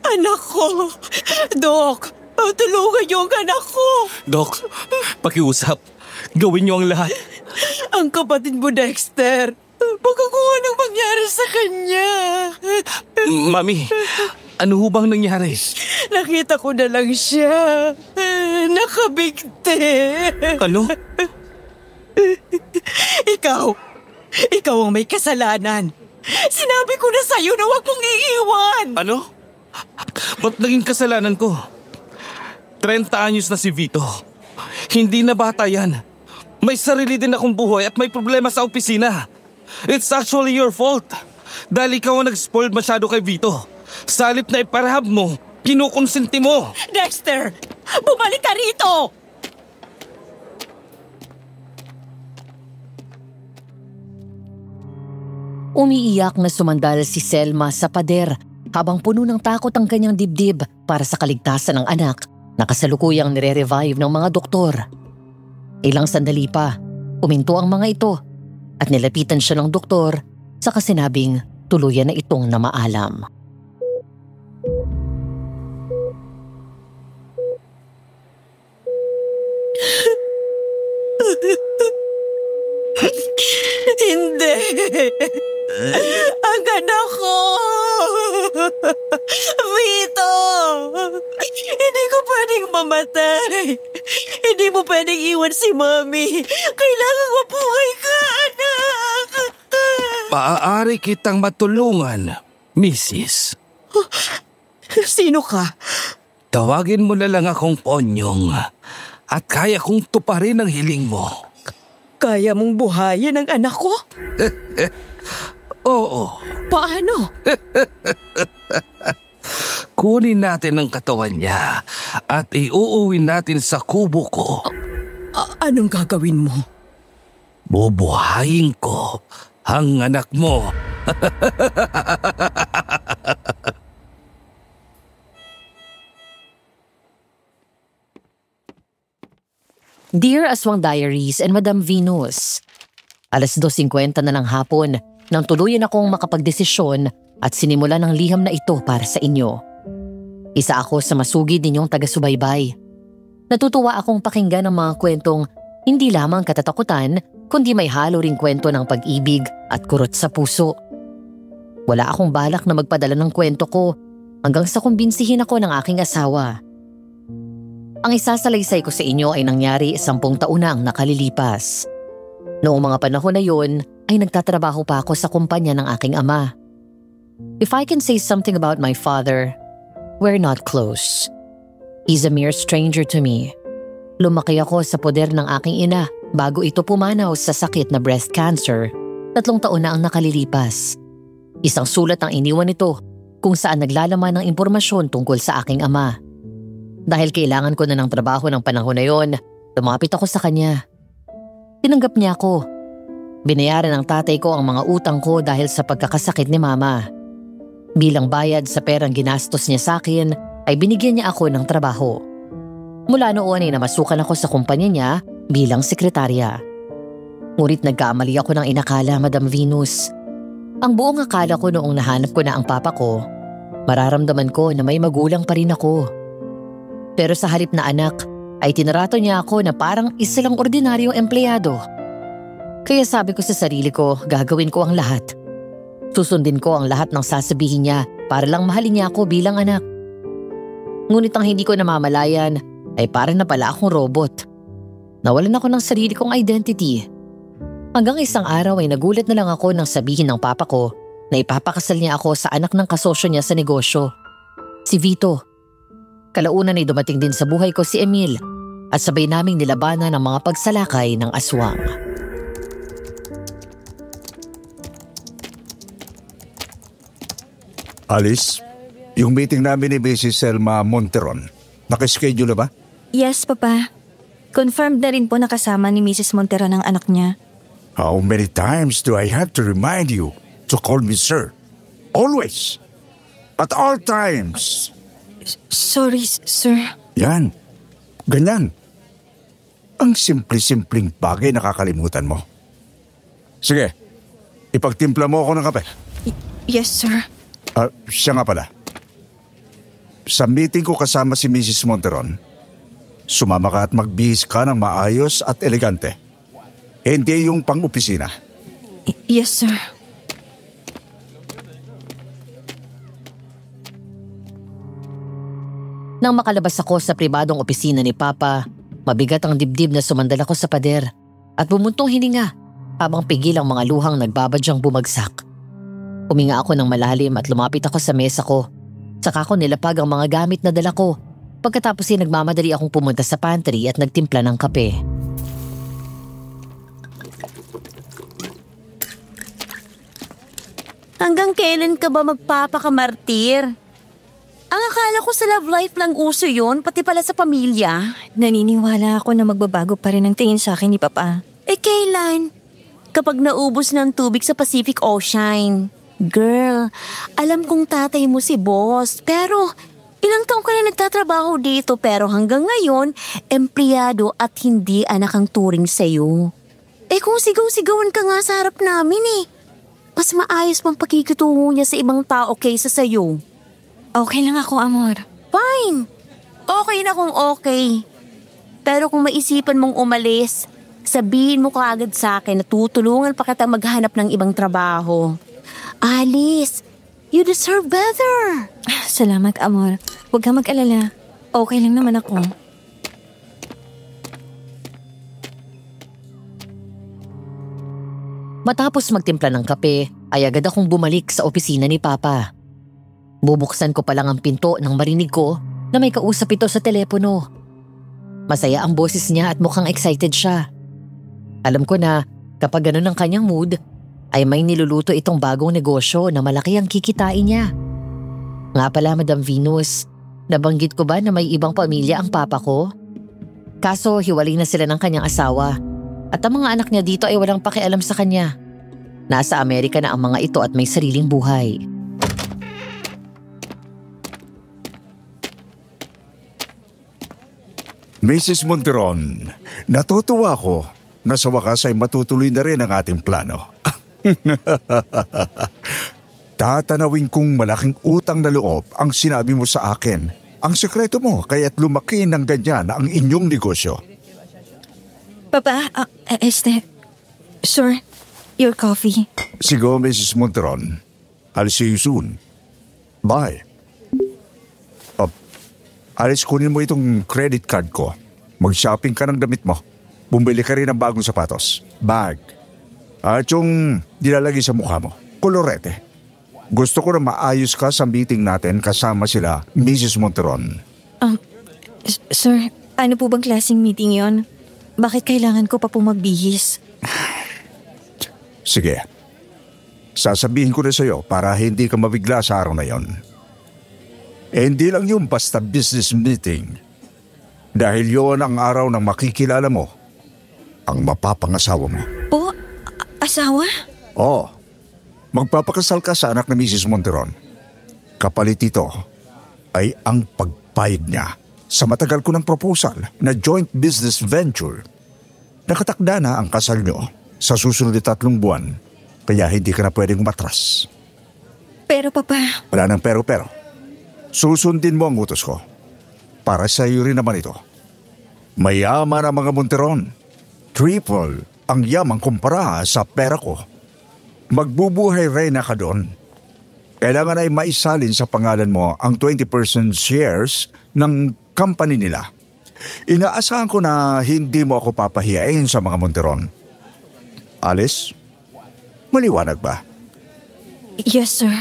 Anak ko! Dok, tulungan niyo ang anak ko! Dok, pakiusap. Gawin niyo ang lahat. Ang kapatid mo, Dexter. Baka kung anong mangyari sa kanya. Mami, ano ho bang nangyari? Nakita ko na lang siya. Nakabigti. Ano? Ikaw ang may kasalanan. Sinabi ko na sa'yo na huwag mong iiwan. Ano? Ba't naging kasalanan ko? 30 anyos na si Vito. Hindi na bata yan. May sarili din akong buhay at may problema sa opisina. It's actually your fault. Dahil ikaw ang nag-spoiled masyado kay Vito. Sa halip na iparahab mo, kinukonsinti mo. Dexter, bumalik ka rito! Umiiyak na sumandal si Selma sa pader habang puno ng takot ang kanyang dibdib para sa kaligtasan ng anak na kasalukuyang nire-revive ng mga doktor. Ilang sandali pa, uminto ang mga ito at nilapitan siya ng doktor sa sinabing tuluyan na itong namaalam. Hindi! Ang anak ko! Vito! Hindi ko pwedeng mamatay. Hindi mo pwedeng iwan si Mami. Kailangan mabuhay ka, anak! Maaari kitang matulungan, Mrs. Sino ka? Tawagin mo na lang akong Ponyong at kaya kong tuparin ang hiling mo. Kaya mong buhayin ang anak ko? Oo. Paano? Kunin natin ang katawan niya at iuuwi natin sa kubo ko. Anong gagawin mo? Bubuhayin ko ang anak mo. Dear Aswang Diaries and Madam Venus, 2:50 na ng hapon nang tuluyan akong makapagdesisyon at sinimulan ang liham na ito para sa inyo. Isa ako sa masugid ninyong taga-subaybay. Natutuwa akong pakinggan ang mga kwentong hindi lamang katatakutan kundi may halo ring kwento ng pag-ibig at kurot sa puso. Wala akong balak na magpadala ng kwento ko hanggang sa kumbinsihin ako ng aking asawa. Ang isasalaysay ko sa inyo ay nangyari 10 taon na ang nakalilipas. Noong mga panahon na yon ay nagtatrabaho pa ako sa kumpanya ng aking ama. If I can say something about my father, we're not close. He's a mere stranger to me. Lumaki ako sa poder ng aking ina bago ito pumanaw sa sakit na breast cancer. 3 taon na ang nakalilipas. Isang sulat ang iniwan nito kung saan naglalaman ng impormasyon tungkol sa aking ama. Dahil kailangan ko na ng trabaho ng panahon na yon, lumapit ako sa kanya. Tinanggap niya ako. Binayaran ng tatay ko ang mga utang ko dahil sa pagkakasakit ni mama. Bilang bayad sa perang ginastos niya sa akin, ay binigyan niya ako ng trabaho. Mula noon ay namasukan ako sa kumpanya niya bilang sekretarya. Ngunit nagkamali ako ng inakala, Madam Venus. Ang buong akala ko noong nahanap ko na ang papa ko, mararamdaman ko na may magulang pa rin ako. Pero sa halip na anak, ay tinarato niya ako na parang isa lang ordinaryong empleyado. Kaya sabi ko sa sarili ko, gagawin ko ang lahat. Susundin ko ang lahat ng sasabihin niya para lang mahalin niya ako bilang anak. Ngunit ang hindi ko namamalayan ay parang na pala akong robot. Nawalan ako ng sarili kong identity. Hanggang isang araw ay nagulat na lang ako nang sabihin ng papa ko na ipapakasal niya ako sa anak ng kasosyo niya sa negosyo, si Vito. Kalaunan ay dumating din sa buhay ko si Emil at sabay naming nilabanan ang mga pagsalakay ng aswang. Alice, yung meeting namin ni Mrs. Selma Monteron, nakaschedule na ba? Yes, Papa. Confirmed na rin po nakasama ni Mrs. Monteron ang anak niya. How many times do I have to remind you to call me sir? Always. At all times. Sorry, sir. Yan. Ganyan. Ang simple-simpleng bagay nakakalimutan mo. Sige, ipagtimpla mo ako ng kape. Yes, sir. Siya nga pala. sa meeting ko kasama si Mrs. Monteron, sumama ka at magbihis ka ng maayos at elegante. Hindi yung pang-opisina. Yes, sir. Nang makalabas ako sa pribadong opisina ni Papa, mabigat ang dibdib na sumandal ako sa pader at bumuntong hininga habang pigil ang mga luhang nagbabadyang bumagsak. Huminga ako ng malalim at lumapit ako sa mesa ko. Saka ko nilapag ang mga gamit na dala ko. Pagkatapos ay nagmamadali akong pumunta sa pantry at nagtimpla ng kape. Hanggang kailan ka ba magpapakamartir? Ang akala ko sa love life lang uso yun, pati pala sa pamilya. Naniniwala ako na magbabago pa rin ang tingin sa akin ni Papa. Eh kailan? Kapag naubos ng tubig sa Pacific Ocean. Girl, alam kong tatay mo si boss, pero ilang taong ka na nagtatrabaho dito pero hanggang ngayon, empleyado at hindi anak ang turing sa'yo. Eh kung sigaw-sigawan ka nga sa harap namin eh. Mas maayos pang pakikitungo niya sa ibang tao kaysa sa'yo. Okay lang ako, Amor. Fine. Okay na kung okay. Pero kung maisipan mong umalis, sabihin mo kaagad sa akin na tutulungan pa kita maghanap ng ibang trabaho. Alice, you deserve better. Salamat, Amor. Huwag kang mag-alala. Okay lang naman ako. Matapos magtimpla ng kape, ay agad akong bumalik sa opisina ni Papa. Bubuksan ko pa lang ang pinto nang marinig ko na may kausap ito sa telepono. Masaya ang boses niya at mukhang excited siya. Alam ko na kapag ganun ang kanyang mood, ay may niluluto itong bagong negosyo na malaki ang kikitain niya. Nga pala, Madam Venus, nabanggit ko ba na may ibang pamilya ang papa ko? Kaso hiwalay na sila ng kanyang asawa at ang mga anak niya dito ay walang pakialam sa kanya. Nasa Amerika na ang mga ito at may sariling buhay. Mrs. Monteron, natutuwa ako na sa wakas ay matutuloy na rin ang ating plano. Tatanawin kong malaking utang na loob ang sinabi mo sa akin. Ang sekreto mo kaya't lumaki ng ganyan ang inyong negosyo. Papa, sir, your coffee. Sigo, Mrs. Monteron. I'll see you soon. Bye. Alice, kunin mo itong credit card ko. Mag-shopping ka ng damit mo. Bumili ka rin ng bagong sapatos. Bag. At yung nilalagay sa mukha mo. Kolorete. Gusto ko na maayos ka sa meeting natin kasama sila, Mrs. Monteron. Sir, ano po bang klaseng meeting yon? Bakit kailangan ko pa po magbihis? Sige. Sasabihin ko na sa'yo para hindi ka mabigla sa araw na yon. Hindi lang yung basta business meeting. Dahil yon ang araw ng makikilala mo ang mapapangasawa mo. Po? Asawa? Oo. Magpapakasal ka sa anak ni Mrs. Monteron. Kapalit ito ay ang pagpayag niya sa matagal ko ng proposal na joint business venture. Nakatakda na ang kasal nyo sa susunod na 3 buwan, kaya hindi ka na pwedeng umatras. Pero Papa... Wala nang pero. Susundin mo ang utos ko. Para sa iyo rin naman ito. Mayaman ang mga Monteron. Triple ang yaman kumpara sa pera ko. Magbubuhay reyna ka doon. Kailangan ay maisalin sa pangalan mo ang 20% shares ng company nila. Inaasahan ko na hindi mo ako papahiyain sa mga Monteron. Alice, maliwanag ba? Yes, sir.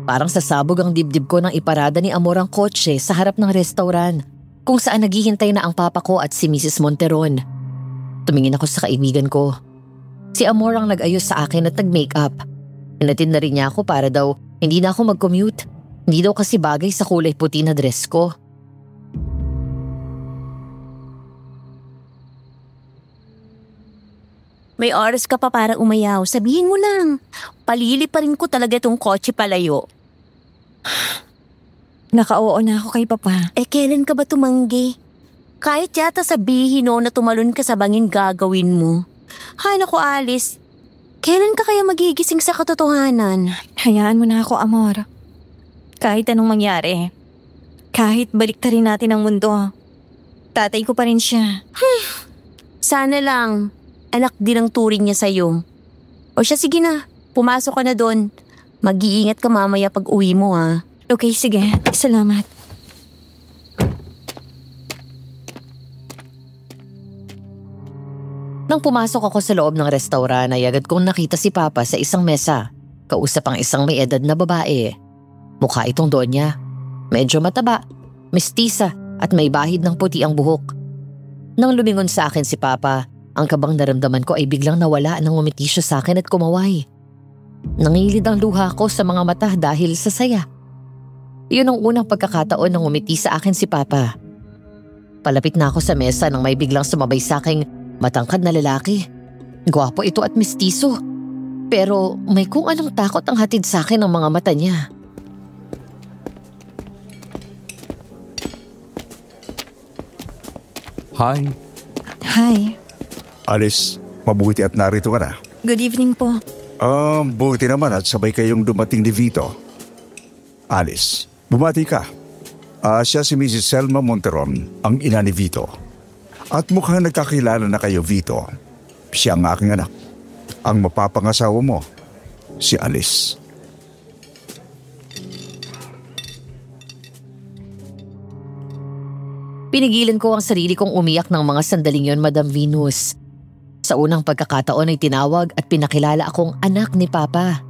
Parang sasabog ang dibdib ko nang iparada ni Amor ang kotse sa harap ng restaurant kung saan naghihintay na ang papa ko at si Mrs. Monteron. Tumingin ako sa kaibigan ko. Si Amor ang nag-ayos sa akin at nag-makeup. Hinatid na rin niya ako para daw hindi na ako mag-commute. Hindi daw kasi bagay sa kulay puti na dress ko. May oras ka pa para umayaw. Sabihin mo lang. Palili pa rin ko talaga itong kotse palayo. Naka-oo na ako kay Papa. Eh kailan ka ba tumanggi? Kahit yata sabihin na tumalon ka sa bangin gagawin mo. Hay naku Alice, Kailan ka kaya magigising sa katotohanan? Hayaan mo na ako, Amor. Kahit anong mangyari, kahit baliktarin natin ang mundo, tatay ko pa rin siya. Sana lang, anak din ang turing niya sa'yo. O siya, sige na, pumasok ka na doon. Mag-iingat ka mamaya pag uwi mo, ha. Okay, sige. Salamat. Nang pumasok ako sa loob ng restaurant ay agad kong nakita si Papa sa isang mesa. Kausap ang isang may edad na babae. Mukha itong Donya. Medyo mataba, mestiza at may bahid ng puti ang buhok. Nang lumingon sa akin si Papa, ang kabang naramdaman ko ay biglang nawala nang umiti siya sa akin at kumaway. Nangilid ang luha ko sa mga mata dahil sa saya. Iyon ang unang pagkakataon nang umiti sa akin si Papa. Palapit na ako sa mesa nang may biglang sumabay sa aking matangkad na lalaki. Gwapo ito at mestizo. Pero may kung anong takot ang hatid sa akin ng mga mata niya. Hi. Hi. Alice, mabuti at narito ka na. Good evening po. Buti naman at sabay kayong dumating ni Vito. Alice, bumati ka. Siya si Mrs. Selma Monteron, ang ina ni Vito. At mukhang nagkakilala na kayo, Vito. Siya ang aking anak. Ang mapapangasawa mo, si Alice. Pinigilan ko ang sarili kong umiyak ng mga sandaling yon, Madam Venus. Sa unang pagkakataon ay tinawag at pinakilala akong anak ni Papa.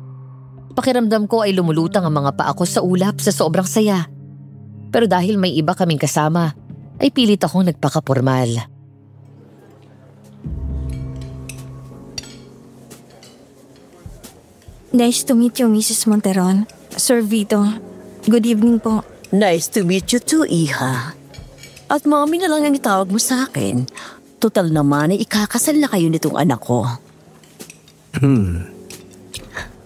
Pakiramdam ko ay lumulutang ang mga paa ko sa ulap sa sobrang saya. Pero dahil may iba kaming kasama, ay pilit akong nagpakapormal. Nice to meet you, Mrs. Monteron. Sir Vito, good evening po. Nice to meet you too, Iha. At mami na lang ang itawag mo sa akin. Total naman ay ikakasal na kayo nitong anak ko.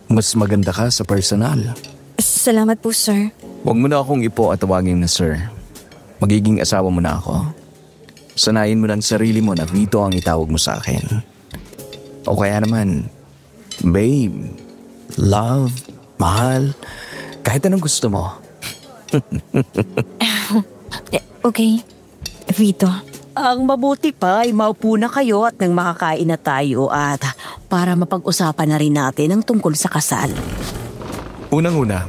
Mas maganda ka sa personal. Salamat po, sir. Huwag mo na akong ipo at tawagin na sir. Magiging asawa mo na ako. Sanayin mo ng sarili mo na Vito ang itawag mo sa akin. O kaya naman, babe, love, mahal, kahit anong gusto mo. Okay, Vito. Ang mabuti pa ay maupo na kayo at nang makakain na tayo at para mapag-usapan na rin natin ang tungkol sa kasal. Unang-una,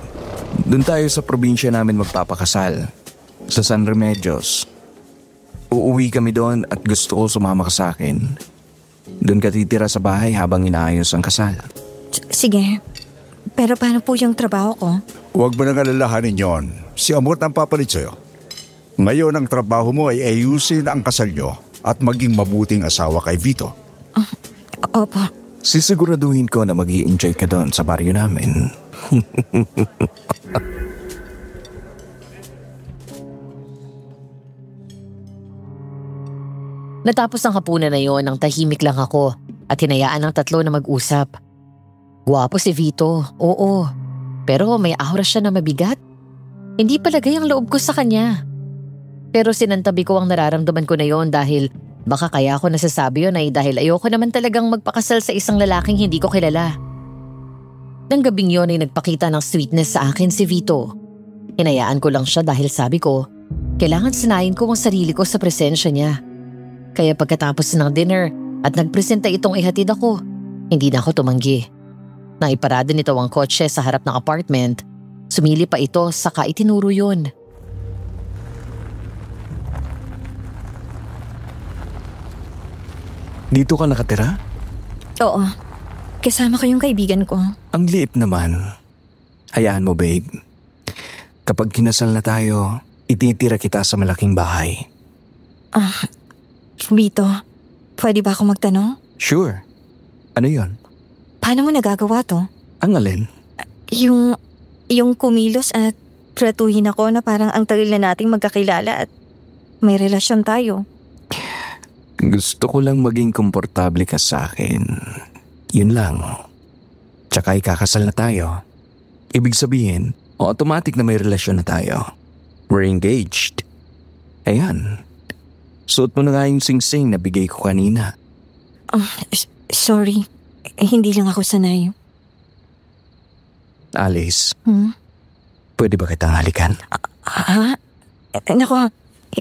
doon tayo sa probinsya namin magpapakasal. Sa San Remedios. Uuwi kami doon at gusto ko sumama ka sa akin. Doon ka titira sa bahay habang inaayos ang kasal. Sige. Pero paano po yung trabaho ko? Huwag mo nang alalahanin yon. Si Amor ang papalit sa'yo. Ngayon ang trabaho mo ay ayusin ang kasal nyo at maging mabuting asawa kay Vito. Opo. Sisiguraduhin ko na mag-i-enjoy ka doon sa baryo namin. Natapos ang hapunan na yon nang tahimik lang ako at hinayaan ng tatlo na mag-usap. Gwapo si Vito, oo. Pero may aura siya na mabigat. Hindi palagay ang loob ko sa kanya. Pero sinantabi ko ang nararamdaman ko na yon dahil baka kaya ako nasasabi yun ay dahil ayoko naman talagang magpakasal sa isang lalaking hindi ko kilala. Nang gabing yon ay nagpakita ng sweetness sa akin si Vito. Hinayaan ko lang siya dahil sabi ko, kailangan sanayin ko ang sarili ko sa presensya niya. Kaya pagkatapos ng dinner at nagpresenta itong ihatid ako, hindi na ako tumanggi. Nang iparada nito ang kotse sa harap ng apartment, sumili pa ito saka itinuro yun. Dito ka nakatira? Oo. Kasama ko yung kaibigan ko. Ang liit naman. Hayaan mo, babe. Kapag kinasal na tayo, ititira kita sa malaking bahay. Vito, pwede ba ako magtanong? Sure. Ano yon? Paano mo nagagawa to? Ang alin? Yung kumilos at tratuhin ako na parang ang tagal na nating magkakilala at may relasyon tayo. Gusto ko lang maging komportable ka sa akin. Yun lang. Tsaka ikakasal na tayo. Ibig sabihin, automatic na may relasyon na tayo. We're engaged. Ayan. Suot mo na nga yung sing-sing na bigay ko kanina. Sorry. Hindi lang ako sanay. Alice, Hmm? pwede ba kitang halikan? Ha? Nako,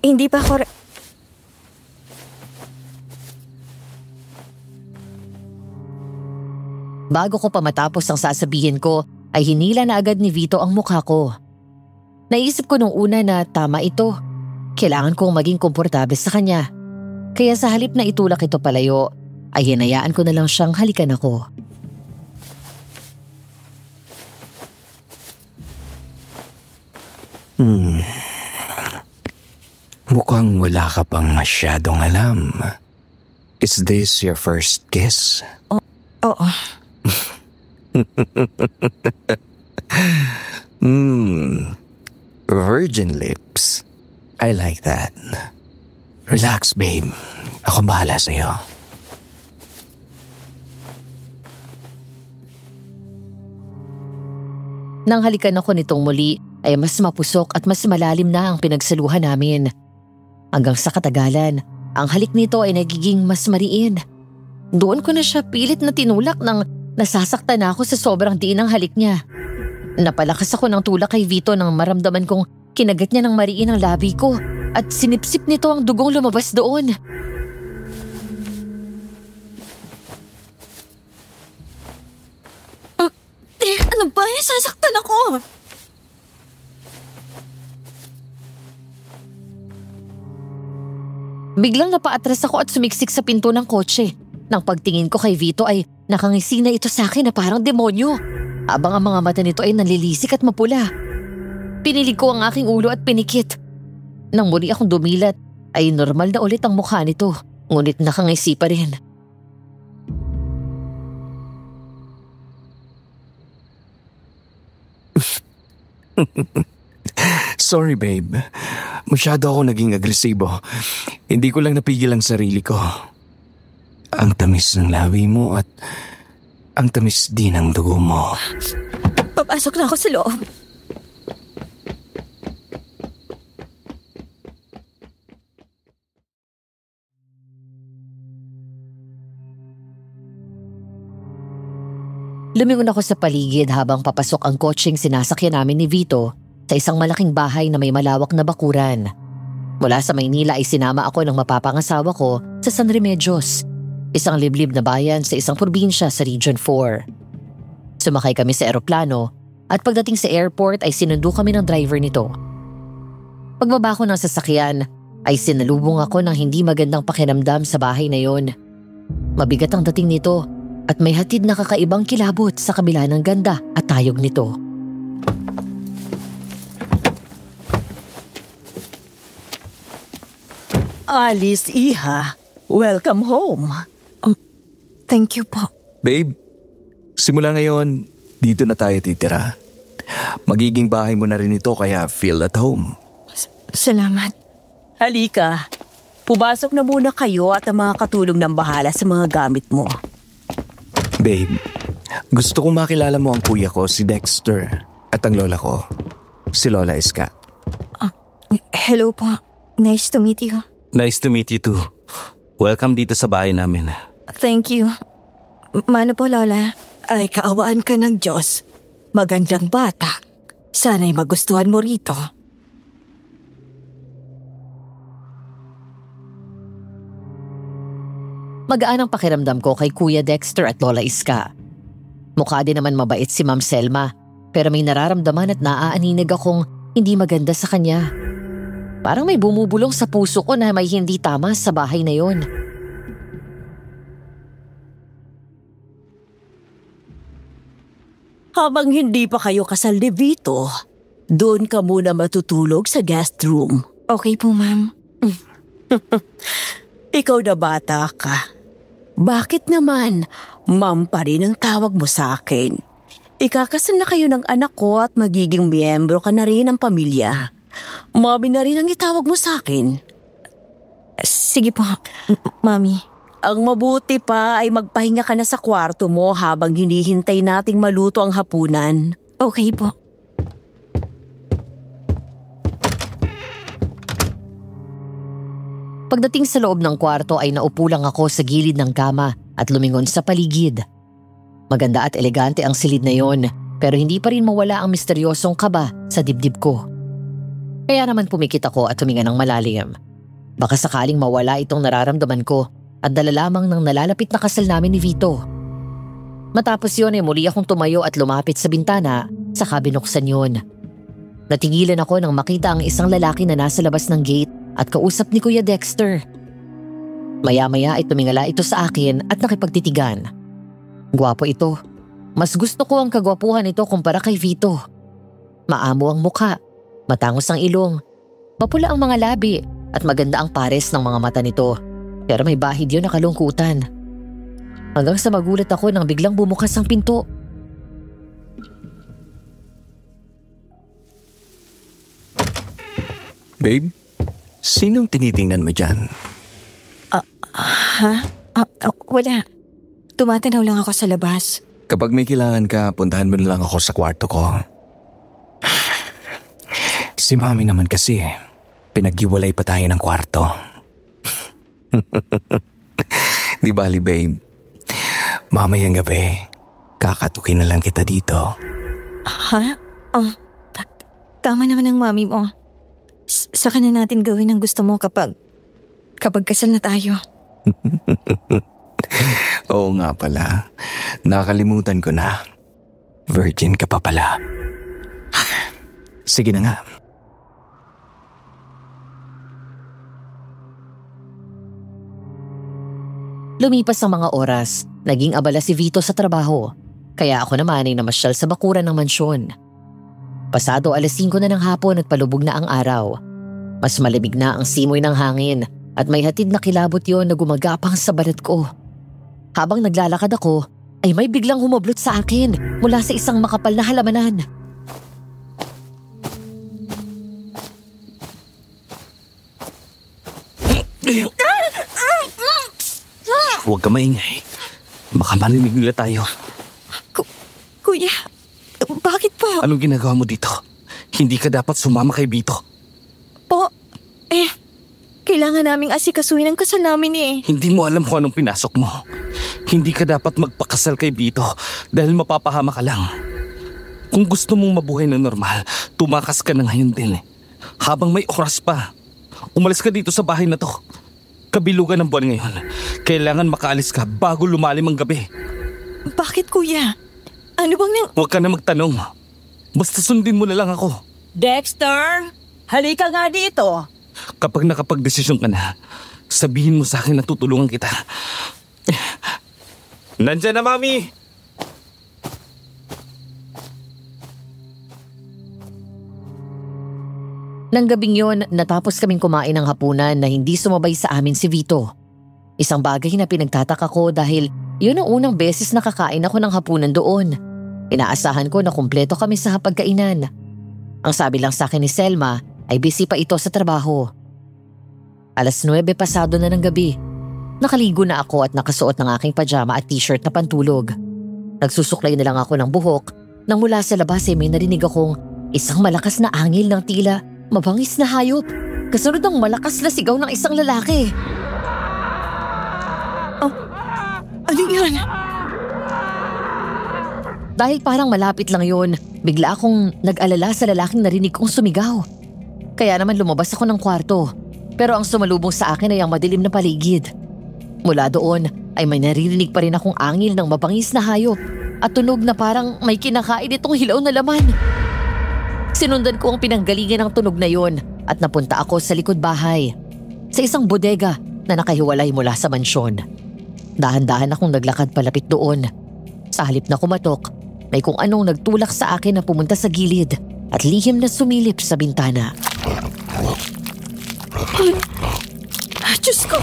hindi pa ako... Bago ko pa matapos ang sasabihin ko, ay hinila na agad ni Vito ang mukha ko. Naisip ko nung una na tama ito. Kailangan kong maging komportable sa kanya. Kaya sa halip na itulak ito palayo, ay hinayaan ko na lang siyang halikan ako. Mukhang wala ka pang masyadong alam. Is this your first kiss? Oo. Virgin lips. I like that. Relax, babe. Ako bahala sa'yo. Nang halikan ako nitong muli, ay mas mapusok at mas malalim na ang pinagsaluhan namin. Hanggang sa katagalan, ang halik nito ay nagiging mas mariin. Doon ko na siya pilit na tinulak nang nasasaktan na ako sa sobrang diin ng halik niya. Napalakas ako ng tulak kay Vito nang maramdaman kong kinagat niya ng mariin ang labi ko at sinipsip nito ang dugong lumabas doon. Ano ba? Sasaktan ako! Biglang napaatras ako at sumiksik sa pinto ng kotse. Nang pagtingin ko kay Vito ay nakangisi na ito sa akin na parang demonyo. Habang ang mga mata nito ay nanlilisik at mapula. Pinilig ko ang aking ulo at pinikit. Nang muli akong dumilat ay normal na ulit ang mukha nito. Ngunit nakangisi pa rin. Sorry, babe. Masyado ako naging agresibo. Hindi ko lang napigil ang sarili ko. Ang tamis ng labi mo at ang tamis din ng dugo mo. Papasok na ako sa loob. Lumingon ako sa paligid habang papasok ang kotseng sinasakyan namin ni Vito sa isang malaking bahay na may malawak na bakuran. Mula sa Maynila ay sinama ako ng mapapangasawa ko sa San Remedios, isang liblib na bayan sa isang probinsya sa Region 4. Sumakay kami sa eroplano at pagdating sa airport ay sinundo kami ng driver nito. Pagbaba ko ng sasakyan ay sinalubong ako ng hindi magandang pakiramdam sa bahay na yon. Mabigat ang dating nito at may hatid na kakaibang kilabot sa kabila ng ganda at tayog nito. Alice, iha. Welcome home. Thank you po. Babe, simula ngayon, dito na tayo titira. Magiging bahay mo na rin ito kaya feel at home. Salamat. Halika. Pumasok na muna kayo at ang mga katulong ng bahala sa mga gamit mo. Babe, gusto kong makilala mo ang kuya ko, si Dexter, at ang lola ko, si Lola Iska. Hello po. Nice to meet you. Nice to meet you too. Welcome dito sa bahay namin. Thank you. Mano po, Lola? Ay, kaawaan ka ng Diyos. Magandang bata. Sana'y magustuhan mo rito. Magaan ang pakiramdam ko kay Kuya Dexter at Lola Iska. Mukha din naman mabait si Ma'am Selma, pero may nararamdaman at naaaninag akong hindi maganda sa kanya. Parang may bumubulong sa puso ko na may hindi tama sa bahay na yon. Habang hindi pa kayo kasal ni Vito, doon ka muna matutulog sa guest room. Okay po, ma'am. Ikaw na bata ka. Bakit naman, ma'am pa rin ang tawag mo sa akin? Ikakasal na kayo ng anak ko at magiging miyembro ka na rin ng pamilya. Mami na rin ang itawag mo sa akin. Sige po, Mami. Ang mabuti pa ay magpahinga ka na sa kwarto mo habang hinihintay nating maluto ang hapunan. Okay po. Pagdating sa loob ng kwarto ay naupo lang ako sa gilid ng kama at lumingon sa paligid. Maganda at elegante ang silid na yon, pero hindi pa rin mawala ang misteryosong kaba sa dibdib ko. Kaya naman pumikit ako at huminga ng malalim. Baka sakaling mawala itong nararamdaman ko at dala lamang ng nalalapit na kasal namin ni Vito. Matapos yun ay muli akong tumayo at lumapit sa bintana, saka binuksan yun. Natigilan ako nang makita ang isang lalaki na nasa labas ng gate at kausap ni Kuya Dexter. Maya-maya ay tumingala ito sa akin at nakipagtitigan. Gwapo ito. Mas gusto ko ang kagwapuhan nito kumpara kay Vito. Maamo ang mukha, matangos ang ilong, mapula ang mga labi at maganda ang pares ng mga mata nito. Pero may bahid yun na kalungkutan. Hanggang sa magulat ako nang biglang bumukas ang pinto. Babe, sinong tinitingnan mo dyan? Wala. Tumatanaw lang ako sa labas. Kapag may kailangan ka, puntahan mo na lang ako sa kwarto ko. Si Mami naman kasi, pinaghiwalay pa tayo ng kwarto. Di bali, babe. Mamayang gabi, kakatukin na lang kita dito. Ha? Tama naman ang mami mo. Saka na natin gawin ang gusto mo kapag kasal na tayo. Oo nga pala. Nakalimutan ko na. Virgin ka pa pala. Sige na nga. Lumipas ang mga oras, naging abala si Vito sa trabaho. Kaya ako naman ay namasyal sa bakuran ng mansyon. Pasado 5:00 na ng hapon at palubog na ang araw. Mas malamig na ang simoy ng hangin at may hatid na kilabot yon na gumagapang sa balat ko. Habang naglalakad ako, ay may biglang humablot sa akin mula sa isang makapal na halamanan. Huwag ka maingay. Baka marinig nila tayo. Kuya, bakit po? Anong ginagawa mo dito? Hindi ka dapat sumama kay Vito. Kailangan naming asikasuhin ang kasal namin eh. Hindi mo alam kung anong pinasok mo. Hindi ka dapat magpakasal kay Vito dahil mapapahama ka lang. Kung gusto mong mabuhay na normal, tumakas ka na ngayon din. Habang may oras pa, umalis ka dito sa bahay na to. Kabilugan ng buwan ngayon. Kailangan makaalis ka bago lumalim ang gabi. Bakit kuya? Ano bang Huwag ka na magtanong. Basta sundin mo na lang ako. Dexter, halika nga dito. Kapag nakapagdesisyon ka na, sabihin mo sa akin na tutulungan kita. Nandyan na, Mami! Nang gabing yon, natapos kaming kumain ng hapunan na hindi sumabay sa amin si Vito. Isang bagay na pinagtataka ko dahil yun ang unang beses nakakain ako ng hapunan doon. Inaasahan ko na kumpleto kami sa hapagkainan. Ang sabi lang sa akin ni Selma ay busy pa ito sa trabaho. 9:00 pasado na ng gabi. Nakaligo na ako at nakasuot ng aking pajama at t-shirt na pantulog. Nagsusuklay na lang ako ng buhok nang mula sa labas ay may narinig akong isang malakas na angil ng tila mabangis na hayop. Kasunod ang malakas na sigaw ng isang lalaki. ano yan? Dahil parang malapit lang yon, bigla akong nag-alala sa lalaking narinig kong sumigaw. Kaya naman lumabas ako ng kwarto. Pero ang sumalubong sa akin ay ang madilim na paligid. Mula doon ay may naririnig pa rin akong angil ng mabangis na hayop at tunog na parang may kinakain itong hilaw na laman. Sinundan ko ang pinanggalingan ng tunog na yon at napunta ako sa likod bahay. Sa isang bodega na nakahiwalay mula sa mansyon. Dahan-dahan akong naglakad palapit doon. Sa halip na kumatok, may kung anong nagtulak sa akin na pumunta sa gilid at lihim na sumilip sa bintana. Diyos ko!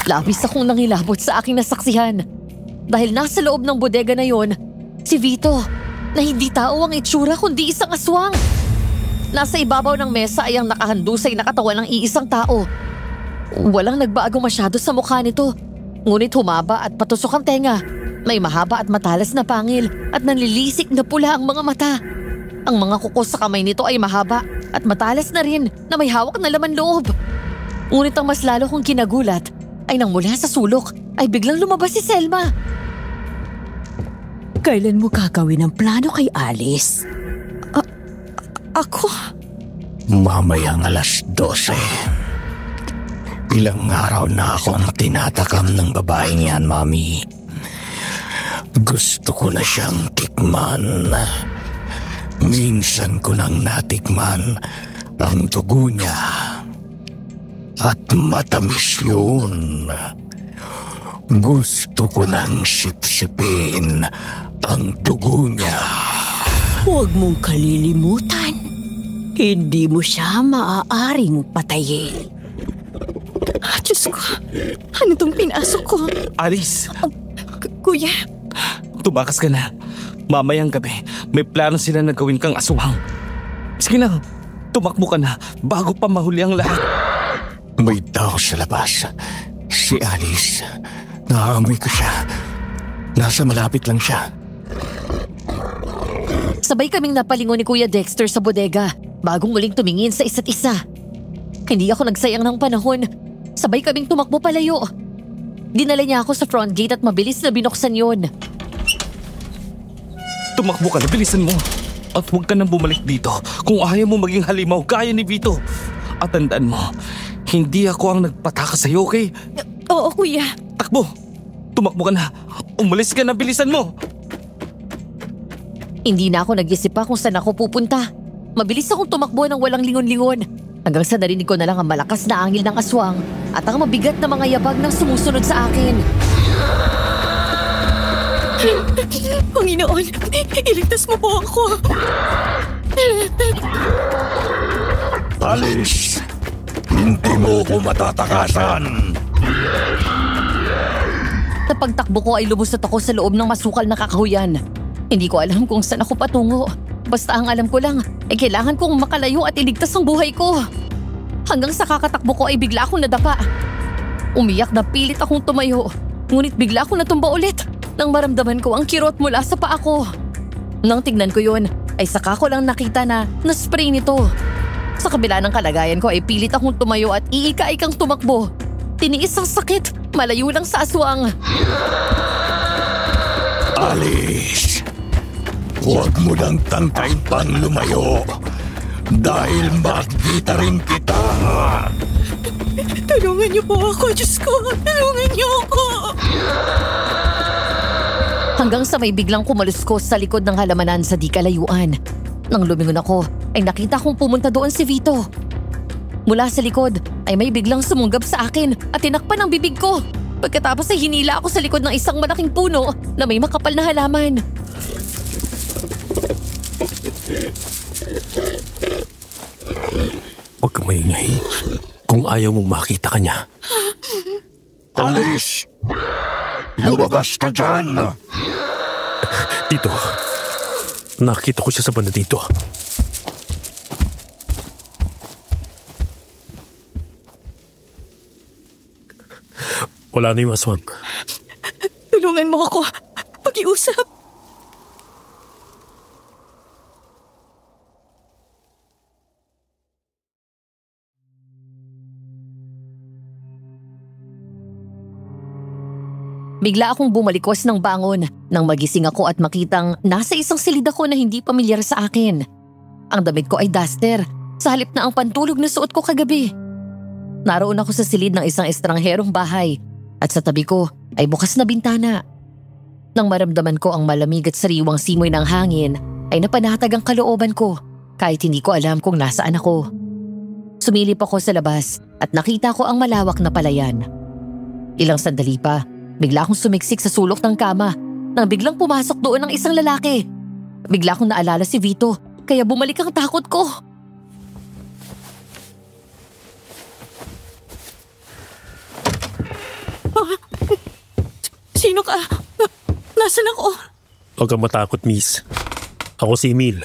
Labis akong nangilabot sa aking nasaksihan. Dahil nasa loob ng bodega na yon, si Vito, na hindi tao ang itsura kundi isang aswang. Nasa ibabaw ng mesa ay ang nakahandusay na katawan ng iisang tao. Walang nagbago masyado sa mukha nito, ngunit humaba at patusok ang tenga. May mahaba at matalas na pangil at nanlilisik na pula ang mga mata. Ang mga kuko sa kamay nito ay mahaba at matalas na rin na may hawak na laman loob. Ngunit ang mas lalo kong kinagulat ay nang mula sa sulok ay biglang lumabas si Selma. Kailan mo gagawin ang plano kay Alice? Ako? Mamayang 12:00. Ilang araw na akong tinatakam ng babaeng yan, Mami. Gusto ko na siyang tikman. Minsan ko nang natikman ang dugo niya. At matamis yun. Gusto ko nang sipsipin ang dugo niya. Huwag mong kalilimutan. Hindi mo siya maaaring patayin. Diyos ko, ano tong pinasok ko? Alice, Kuya, tumakas ka na. Mamayang gabi, may plano sila na gawin kang aswang. Sige na, tumakbo ka na bago pa mahuli ang lahat. May tao sa labas. Si Alice. Nakaamoy ko siya. Nasa malapit lang siya. Sabay kaming napalingon ni Kuya Dexter sa bodega bagong muling tumingin sa isa't isa. Hindi ako nagsayang ng panahon. Sabay kaming tumakbo palayo. Dinala niya ako sa front gate at mabilis na binuksan yon. Tumakbo ka na, bilisan mo. At huwag ka nang bumalik dito kung ayaw mo maging halimaw gaya ni Vito. At tandaan mo, hindi ako ang nagpataka sa'yo, okay? oo kuya. Takbo! Tumakbo ka na! Umalis ka na, bilisan mo! Hindi na ako nag-isip pa kung saan ako pupunta. Mabilis akong tumakbo ng walang lingon-lingon. Hanggang sa narinig ko na lang ang malakas na angil ng aswang at ang mabigat na mga yabag ng sumusunod sa akin. Panginoon, iligtas mo po ako. Alice! Hindi mo ko matatakasan! Sa pagtakbo ko ay lumusot ako sa loob ng masukal na kakahuyan. Hindi ko alam kung saan ako patungo. Basta ang alam ko lang ay kailangan kong makalayo at iligtas ang buhay ko. Hanggang sa kakatakbo ko ay bigla akong nadapa. Umiyak na pilit akong tumayo. Ngunit bigla akong natumba ulit nang maramdaman ko ang kirot mula sa paa ko. Nang tignan ko yun ay saka ko lang nakita na na-spray nito. Sa kabila ng kalagayan ko ay pilit akong tumayo at iika-ikang tumakbo. Tiniis ang sakit, malayo lang sa aswang. Alice! Huwag mo nang tangkain pang lumayo dahil makikita rin kita. Tulungan niyo po ako, Diyos ko. Tulungan niyo ako. Hanggang sa may biglang kumaluskos sa likod ng halamanan sa di kalayuan. Nang lumingon ako, ay nakita kong pumunta doon si Vito. Mula sa likod ay may biglang sumunggab sa akin at tinakpan ang bibig ko. Pagkatapos ay hinila ako sa likod ng isang malaking puno na may makapal na halaman. Huwag ka maingay kung ayaw mong makita ka niya. Alice! Lumabas ka dyan! Dito. Nakita ko siya sa banda dito. Wala na yung aswang. Tulungan mo ako. Pag-iusap. Bigla akong bumalikwas ng bangon nang magising ako at makitang nasa isang silid ako na hindi pamilyar sa akin. Ang damit ko ay duster, sa halip na ang pantulog na suot ko kagabi. Naroon ako sa silid ng isang estrangherong bahay at sa tabi ko ay bukas na bintana. Nang maramdaman ko ang malamig at sariwang simoy ng hangin ay napanatag ang kalooban ko kahit hindi ko alam kung nasaan ako. Sumilip ako sa labas at nakita ko ang malawak na palayan. Ilang sandali pa, bigla akong sumiksik sa sulok ng kama nang biglang pumasok doon ang isang lalaki. Bigla akong naalala si Vito kaya bumalik ang takot ko. Sino ka? Nasaan ako? Huwag kang matakot, miss. Ako si Emil.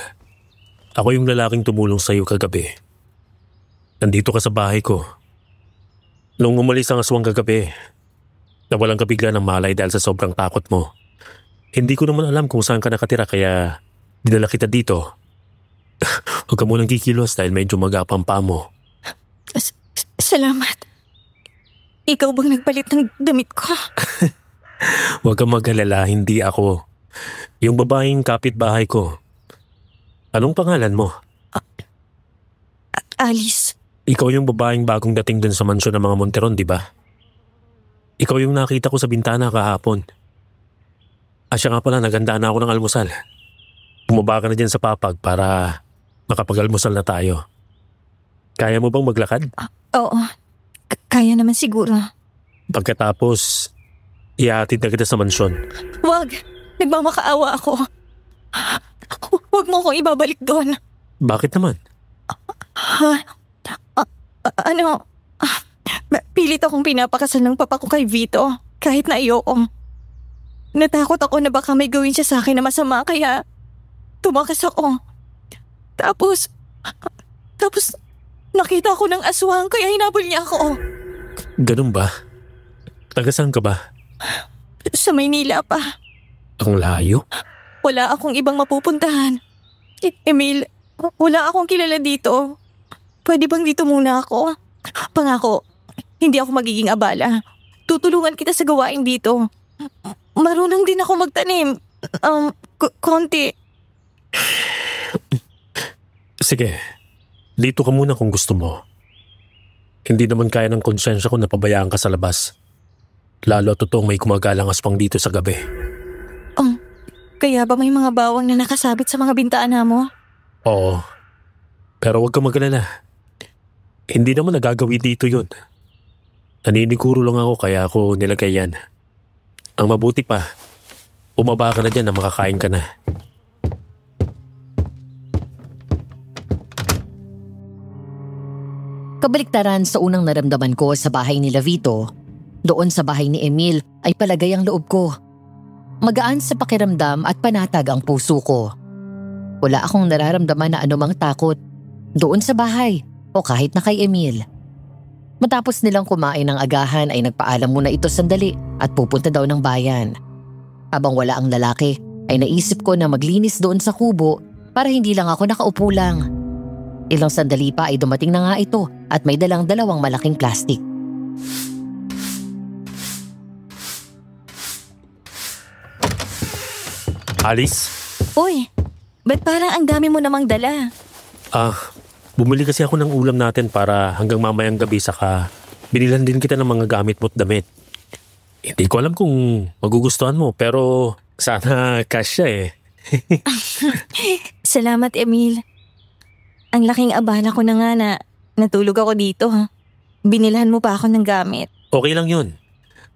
Ako yung lalaking tumulong sa'yo kagabi. Nandito ka sa bahay ko. Nung umalis ang aswang kagabi, nawalan ka bigla ng malay dahil sa sobrang takot mo. Hindi ko naman alam kung saan ka nakatira kaya dinala kita dito. Huwag ka munang kikilos dahil medyo magapang pa mo. Salamat. Ikaw bang nagpalit ng damit ko? Huwag kang mag-alala, hindi ako. Yung babaeng kapitbahay ko. Anong pangalan mo? Alice. Ikaw yung babaeng bagong dating dun sa mansyon ng mga Monteron, di ba? Ikaw yung nakita ko sa bintana kahapon. Siya nga pala, nagandaan na ako ng almusal. Bumaba ka na dyan sa papag para makapag-almusal na tayo. Kaya mo bang maglakad? Oo. Kaya naman siguro. Pagkatapos, ihahatid na kita sa mansyon. Wag! Nagmamakaawa ako. Wag mo akong ibabalik doon. Bakit naman? Pilit akong pinapakasal ng papa ko kay Vito. Kahit na ayoko. Natakot ako na baka may gawin siya sa akin na masama kaya tumakas ako. Tapos nakita ko ng aswang kaya hinabol niya ako. Ganun ba? Taga-saan ka ba? Sa Maynila pa. Ang layo? Wala akong ibang mapupuntahan. Emil, wala akong kilala dito. Pwede bang dito muna ako? Pangako, hindi ako magiging abala. Tutulungan kita sa gawain dito. Marunong din ako magtanim. Konti. Sige, dito ka muna kung gusto mo. Hindi naman kaya ng konsensya ko na pabayaan ka sa labas. Lalo at totoong may kumagalang aswang dito sa gabi. Kaya ba may mga bawang na nakasabit sa mga bintana mo? Oo. Pero huwag kang mag-alala. Hindi naman nagagawin dito yun. Naniniguro lang ako kaya ako nilagay yan. Ang mabuti pa, umaba ka na dyan na makakain ka na. Kabaliktaran sa unang naramdaman ko sa bahay ni Vito, doon sa bahay ni Emil ay palagay ang loob ko. Magaan sa pakiramdam at panatag ang puso ko. Wala akong nararamdaman na anumang takot doon sa bahay o kahit na kay Emil. Matapos nilang kumain ng agahan ay nagpaalam muna ito sandali at pupunta daw ng bayan. Habang wala ang lalaki ay naisip ko na maglinis doon sa kubo para hindi lang ako nakaupo lang. Ilang sandali pa ay dumating na nga ito at may dalang dalawang malaking plastic. Alice? Uy, ba't parang ang dami mo namang dala? Bumili kasi ako ng ulam natin para hanggang mamayang gabi saka binilan din kita ng mga gamit mo't damit. Hindi ko alam kung magugustuhan mo pero sana kasya eh. Salamat, Emil. Ang laking abala ko na nga na natulog ako dito. Binilhan mo pa ako ng gamit. Okay lang yun.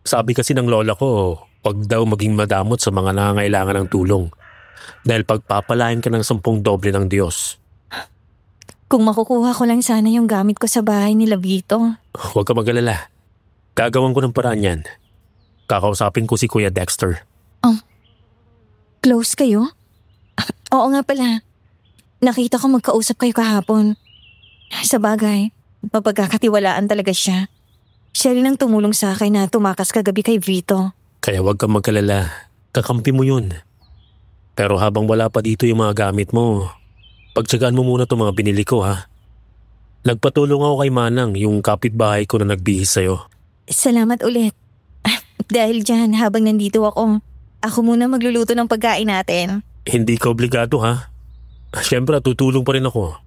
Sabi kasi ng lola ko, wag daw maging madamot sa mga nangangailangan ng tulong. Dahil pagpapalain ka ng 10 doble ng Diyos. Kung makukuha ko lang sana yung gamit ko sa bahay ni Vito. Huwag ka mag-alala. Gagawan ko ng paraan yan. Kakausapin ko si Kuya Dexter. Close kayo? Oo nga pala. Nakita ko magkausap kayo kahapon. Sa bagay, mapagkakatiwalaan talaga siya. Siya rin ang tumulong sa akin na tumakas kagabi kay Vito. Kaya huwag kang mag-alala. Kakampi mo yun. Pero habang wala pa dito yung mga gamit mo, pagtsagaan mo muna itong mga binili ko ha. Nagpatulong ako kay Manang, yung kapitbahay ko na nagbihis sa'yo. Salamat ulit. Dahil dyan, habang nandito ako muna magluluto ng pagkain natin. Hindi ka obligado ha. Siyempre, tutulong pa rin ako.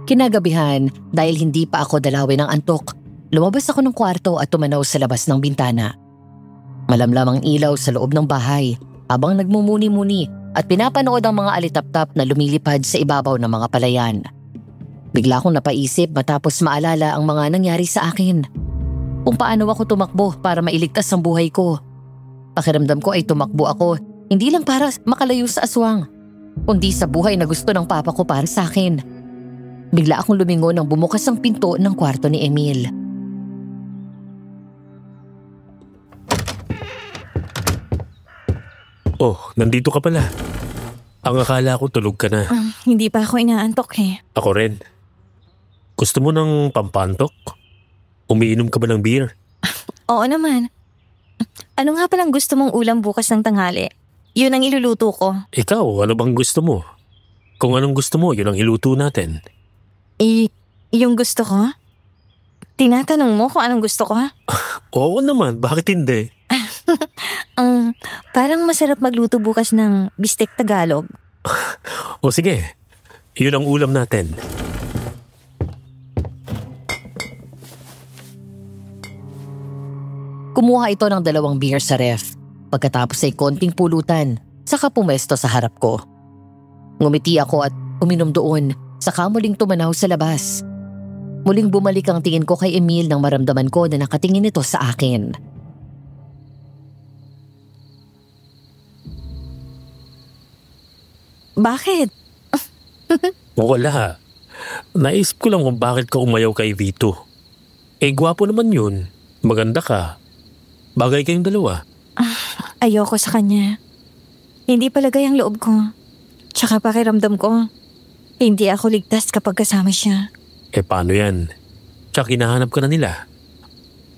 Kinagabihan, dahil hindi pa ako dalawin ng antok, lumabas ako ng kwarto at tumanaw sa labas ng bintana. Malamlam ang ilaw sa loob ng bahay habang nagmumuni-muni at pinapanood ang mga alitap-tap na lumilipad sa ibabaw ng mga palayan. Bigla akong napaisip matapos maalala ang mga nangyari sa akin. Kung paano ako tumakbo para mailigtas ang buhay ko. Pakiramdam ko ay tumakbo ako hindi lang para makalayo sa aswang, kundi sa buhay na gusto ng papa ko para sa akin. Bigla akong lumingon nang bumukas ang pinto ng kwarto ni Emil. Oh, nandito ka pala. Ang akala ko tulog ka na. Hindi pa ako inaantok eh. Ako rin. Gusto mo ng pampantok? Umiinom ka ba ng beer? Oo naman. Ano nga palang gusto mong ulam bukas ng tanghali? Yun ang iluluto ko. Ikaw, ano bang gusto mo? Kung anong gusto mo, yun ang iluto natin. Yung gusto ko? Tinatanong mo kung anong gusto ko? Oo naman, bakit hindi? Parang masarap magluto bukas ng bistek Tagalog. O sige, yun ang ulam natin. Kumuha ito ng 2 beer sa ref. Pagkatapos ay konting pulutan, saka pumesto sa harap ko. Ngumiti ako at uminom doon, saka muling tumanaw sa labas. Muling bumalik ang tingin ko kay Emil nang maramdaman ko na nakatingin ito sa akin. Bakit? Wala. Naisip ko lang kung bakit ka umayaw kay Vito. Gwapo naman yun. Maganda ka. Bagay kayong dalawa. Ayoko sa kanya. Hindi palagay ang loob ko. Tsaka pakiramdam ko, hindi ako ligtas kapag kasama siya. Paano yan? Tsaka hinahanap ka na nila.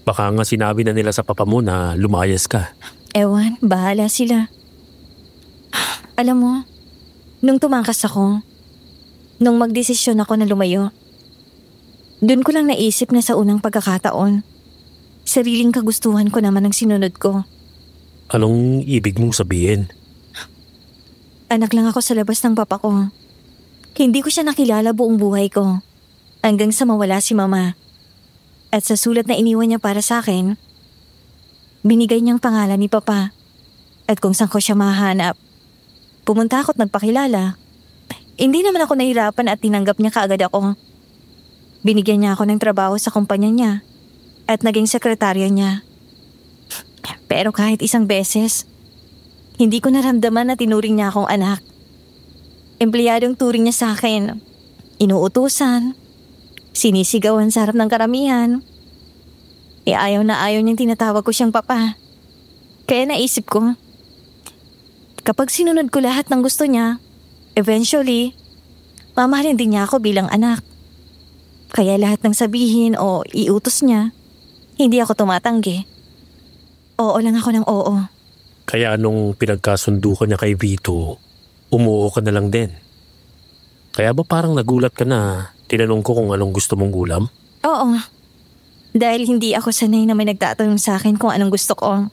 Baka nga sinabi na nila sa papa mo na lumayas ka. Ewan, bahala sila. Alam mo, nung tumakas ako, nung magdesisyon ako na lumayo, dun ko lang naisip na sa unang pagkakataon, sariling kagustuhan ko naman ang sinunod ko. Anong ibig mong sabihin? Anak lang ako sa labas ng papa ko. Hindi ko siya nakilala buong buhay ko. Hanggang sa mawala si mama. At sa sulat na iniwan niya para sa akin, binigay niyang pangalan ni papa. At kung saan ko siya mahanap. Pumunta ako at nagpakilala. Hindi naman ako nahirapan at tinanggap niya kaagad ako. Binigyan niya ako ng trabaho sa kumpanya niya. At naging sekretarya niya. Pero kahit isang beses, hindi ko naramdaman na tinuring niya akong anak. Empleyadong turing niya sa akin. Inuutusan. Sinisigawan sa harap ng karamihan. Ayaw na ayaw niyang tinatawag ko siyang papa. Kaya naisip ko, kapag sinunod ko lahat ng gusto niya, eventually, mamahalin din niya ako bilang anak. Kaya lahat ng sabihin o iutos niya, hindi ako tumatanggi. Oo lang ako ng oo. Kaya nung pinagkasundo ka niya kay Vito, umuo ka na lang din. Kaya ba parang nagulat ka na tinanong ko kung anong gusto mong ulam? Oo. Dahil hindi ako sanay na may nagtatanong sa akin kung anong gusto ko.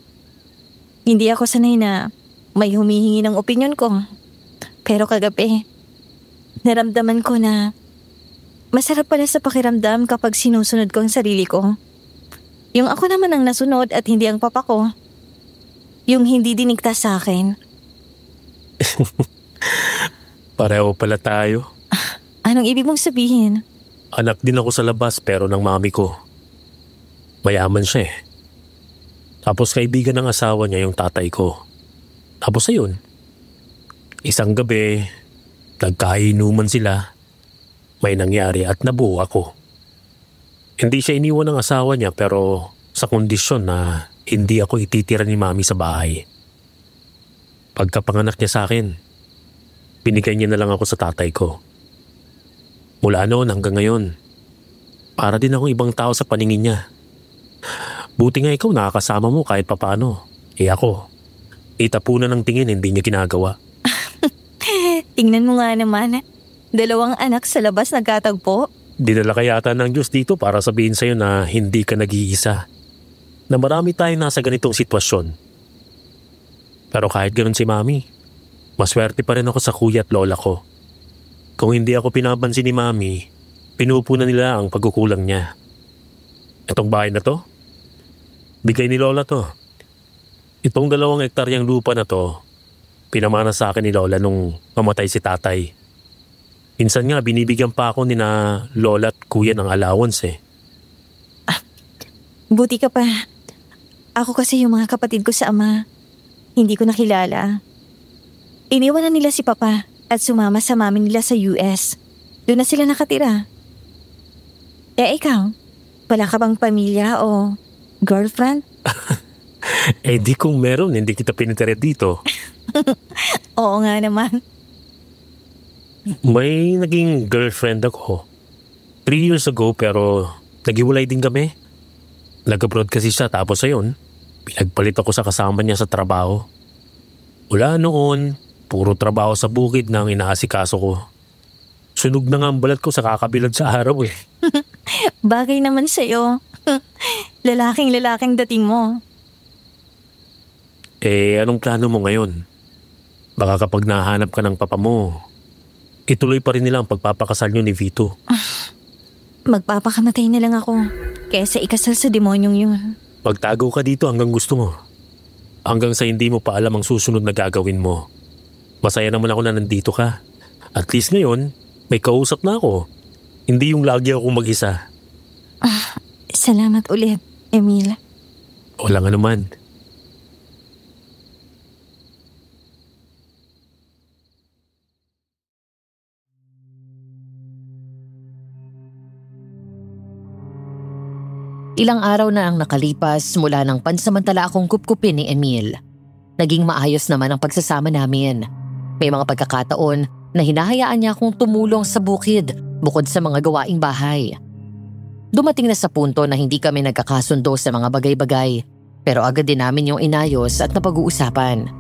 Hindi ako sanay na may humihingi ng opinyon ko. Pero kagabi, naramdaman ko na masarap pala sa pakiramdam kapag sinusunod ko ang sarili ko. Yung ako naman ang nasunod at hindi ang papa ko. Yung hindi dinikta sa akin. Pareho pala tayo. Anong ibig mong sabihin? Anak din ako sa labas pero ng mami ko. Mayaman siya eh. Tapos kaibigan ng asawa niya yung tatay ko. Tapos ayun, isang gabi, nagkainuman sila. May nangyari at nabuo ako. Hindi siya iniwan ng asawa niya pero sa kondisyon na hindi ako ititira ni mami sa bahay. Pagkapanganak niya sa akin, binigay niya na lang ako sa tatay ko. Mula noon hanggang ngayon, para din akong ibang tao sa paningin niya. Buti nga ikaw nakakasama mo kahit papaano. Ako, itapunan ng tingin hindi niya ginagawa. Tingnan mo nga naman, 2 anak sa labas nagkatagpo. Dinala ka yata ng Diyos dito para sabihin sa'yo na hindi ka nag-iisa. Na marami tayong nasa ganitong sitwasyon. Pero kahit ganoon si mami, maswerte pa rin ako sa kuya at lola ko. Kung hindi ako pinapansin ni mami, pinupunan nila ang pagkukulang niya. Itong bahay na to, bigay ni lola to. Itong 2 hektaryang lupa na to, pinamana sa akin ni lola nung mamatay si tatay. Minsan nga binibigyan pa ako ni na lola at kuya ng allowance eh. Buti ka pa. Ako kasi yung mga kapatid ko sa ama, hindi ko nakilala. Iniwan na nila si papa at sumama sa mami nila sa US. Doon na sila nakatira. Ikaw, wala ka bang pamilya o girlfriend? Di kung meron, hindi kita pinitira dito. Oo nga naman. May naging girlfriend ako. 3 years ago pero naghiwalay din kami. Nag-abroad kasi siya tapos ayun, pinagpalit ako sa kasama niya sa trabaho. Wala noon, puro trabaho sa bukid na ang inaasikaso ko. Sunog na nga ang balat ko sa kakabilad sa araw eh. Bagay naman sa'yo. Lalaking dating mo. Anong plano mo ngayon? Baka kapag nahanap ka ng papa mo, ituloy pa rin nila ang pagpapakasal nyo ni Vito. Magpapakamatay na lang ako kaysa ikasal sa demonyong yun. Magtago ka dito hanggang gusto mo. Hanggang sa hindi mo pa alam ang susunod na gagawin mo. Masaya naman ako na nandito ka. At least ngayon, may kausap na ako. Hindi yung lagi ako mag-isa. Salamat ulit, Emil. Wala nga naman. Ilang araw na ang nakalipas mula nang pansamantala akong kupkupin ni Emil. Naging maayos naman ang pagsasama namin. May mga pagkakataon na hinahayaan niya akong tumulong sa bukid bukod sa mga gawaing bahay. Dumating na sa punto na hindi kami nagkakasundo sa mga bagay-bagay, pero agad din namin yung inayos at napag-uusapan.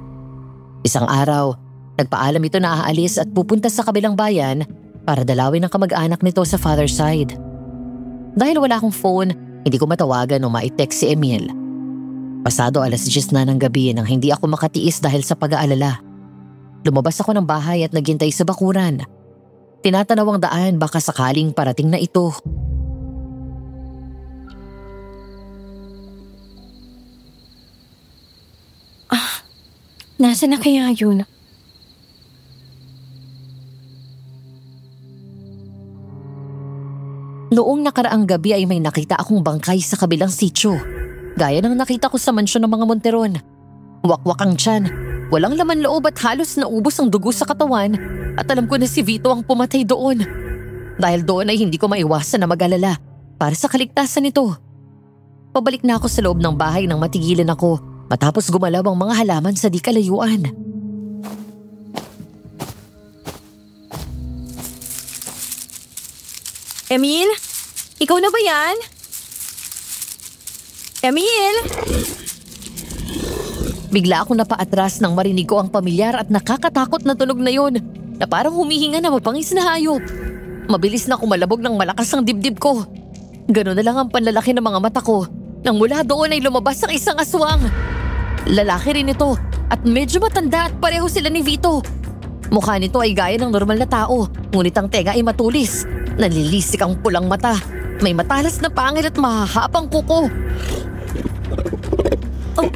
Isang araw, nagpaalam ito na aalis at pupunta sa kabilang bayan para dalawin ang kamag-anak nito sa father's side. Dahil wala akong phone, hindi ko matawagan o ma-text si Emil. Pasado 10:00 na ng gabi nang hindi ako makatiis dahil sa pag-aalala. Lumabas ako ng bahay at naghintay sa bakuran. Tinatanaw ang daan baka sakaling parating na ito. Nasaan na kaya yun? Noong nakaraang gabi ay may nakita akong bangkay sa kabilang sityo. Gaya ng nakita ko sa mansyon ng mga Monteron. Wakwak ang tiyan, walang laman loob at halos naubos ang dugo sa katawan at alam ko na si Vito ang pumatay doon. Dahil doon ay hindi ko maiwasan na mag-alala para sa kaligtasan nito. Pabalik na ako sa loob ng bahay nang matigilan ako matapos gumalaw ang mga halaman sa di kalayuan. Emil? Ikaw na ba yan? Emil? Bigla akong napaatras nang marinig ko ang pamilyar at nakakatakot na tunog na yon na parang humihinga na mapangis na hayop. Mabilis na kumalabog ng malakas ang dibdib ko. Ganoon na lang ang panlalaki ng mga mata ko nang mula doon ay lumabas ang isang aswang. Lalaki rin ito at medyo matanda at pareho sila ni Vito. Mukha nito ay gaya ng normal na tao, ngunit ang tenga ay matulis. Nalilisik ang pulang mata. May matalas na pangil at mahahabang kuko. Oh,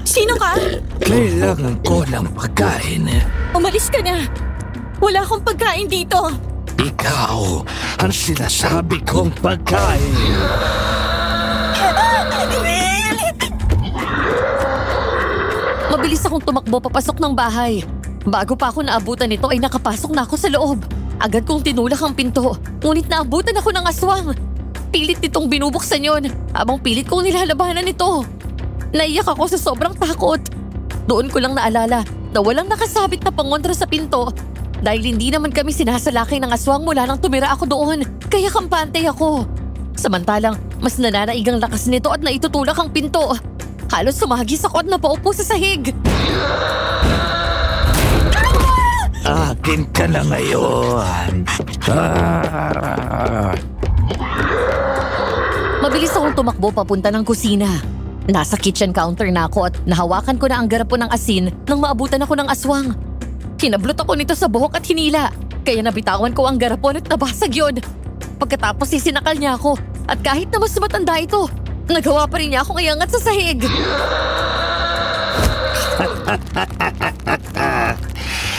sino ka? Kailangan ko ng pagkain. Umalis ka na. Wala akong pagkain dito. Ikaw ang sinasabi kong pagkain. Mabilis akong tumakbo papasok ng bahay. Bago pa ako naabutan nito ay nakapasok na ako sa loob. Agad kong tinulak ang pinto, ngunit naabutan ako ng aswang. Pilit nitong binubuksan yon, habang pilit kong nilalabanan ito. Naiyak ako sa sobrang takot. Doon ko lang naalala na walang nakasabit na pangontra sa pinto dahil hindi naman kami sinasalakay ng aswang mula nang tumira ako doon, kaya kampante ako. Samantalang mas nananaig ang lakas nito at naitutulak ang pinto. Halos sumagis ako at napaupo sa sahig. Akin ka na ngayon. Mabilis akong tumakbo papunta ng kusina. Nasa kitchen counter na ako at nahawakan ko na ang garapon ng asin nang maabutan ako ng aswang. Kinablot ako nito sa buhok at hinila, kaya nabitawan ko ang garapon at nabasag yun. Pagkatapos isinakal niya ako at kahit na mas matanda ito, nagawa pa rin niya akong iangat sa sahig.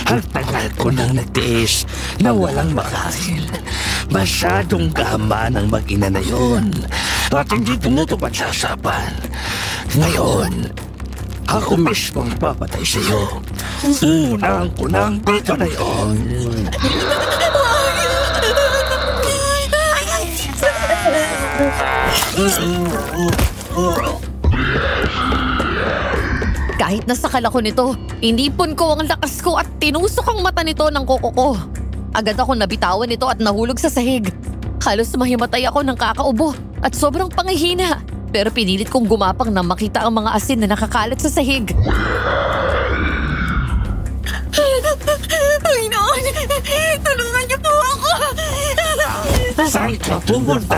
Ang tagal ko nang nagtiis na walang makain. Masyadong gama ng mag-ina na yun at hindi tumutupad sa usapan. Ngayon, ako mismong papatay sa iyo. Unang kunang dito na yun. Kahit nasakal ako nito, inipon ko ang lakas ko at tinusok ang mata nito ng kuko ko. Agad ako nabitawan nito at nahulog sa sahig. Halos mahimatay ako ng kakaubo at sobrang pangihina. Pero pinilit kong gumapang na makita ang mga asin na nakakalat sa sahig. Panginoon, tulungan niyo po ako! Saan ka pumunta?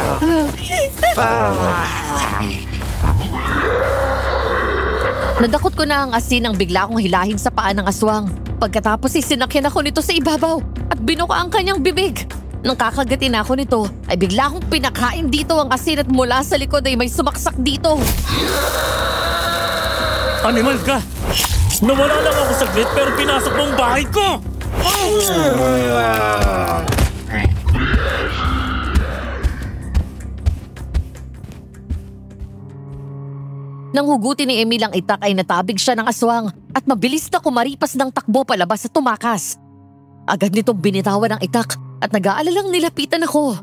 Nadakot ko na ang asin nang bigla akong hilahin sa paa ng aswang. Pagkatapos sinakyan ako nito sa ibabaw at binuka ang kanyang bibig. Nang kakagatin ako nito, ay bigla akong pinakain dito ang asin at mula sa likod ay may sumaksak dito. Animal ka! Nawala lang ako saglit pero pinasok mo ang bahay ko! Nang hugutin ni Emil ang itak ay natabig siya ng aswang at mabilis na kumaripas ng takbo palabas at tumakas. Agad nitong binitawan ang itak at nag-aalalang nilapitan ako.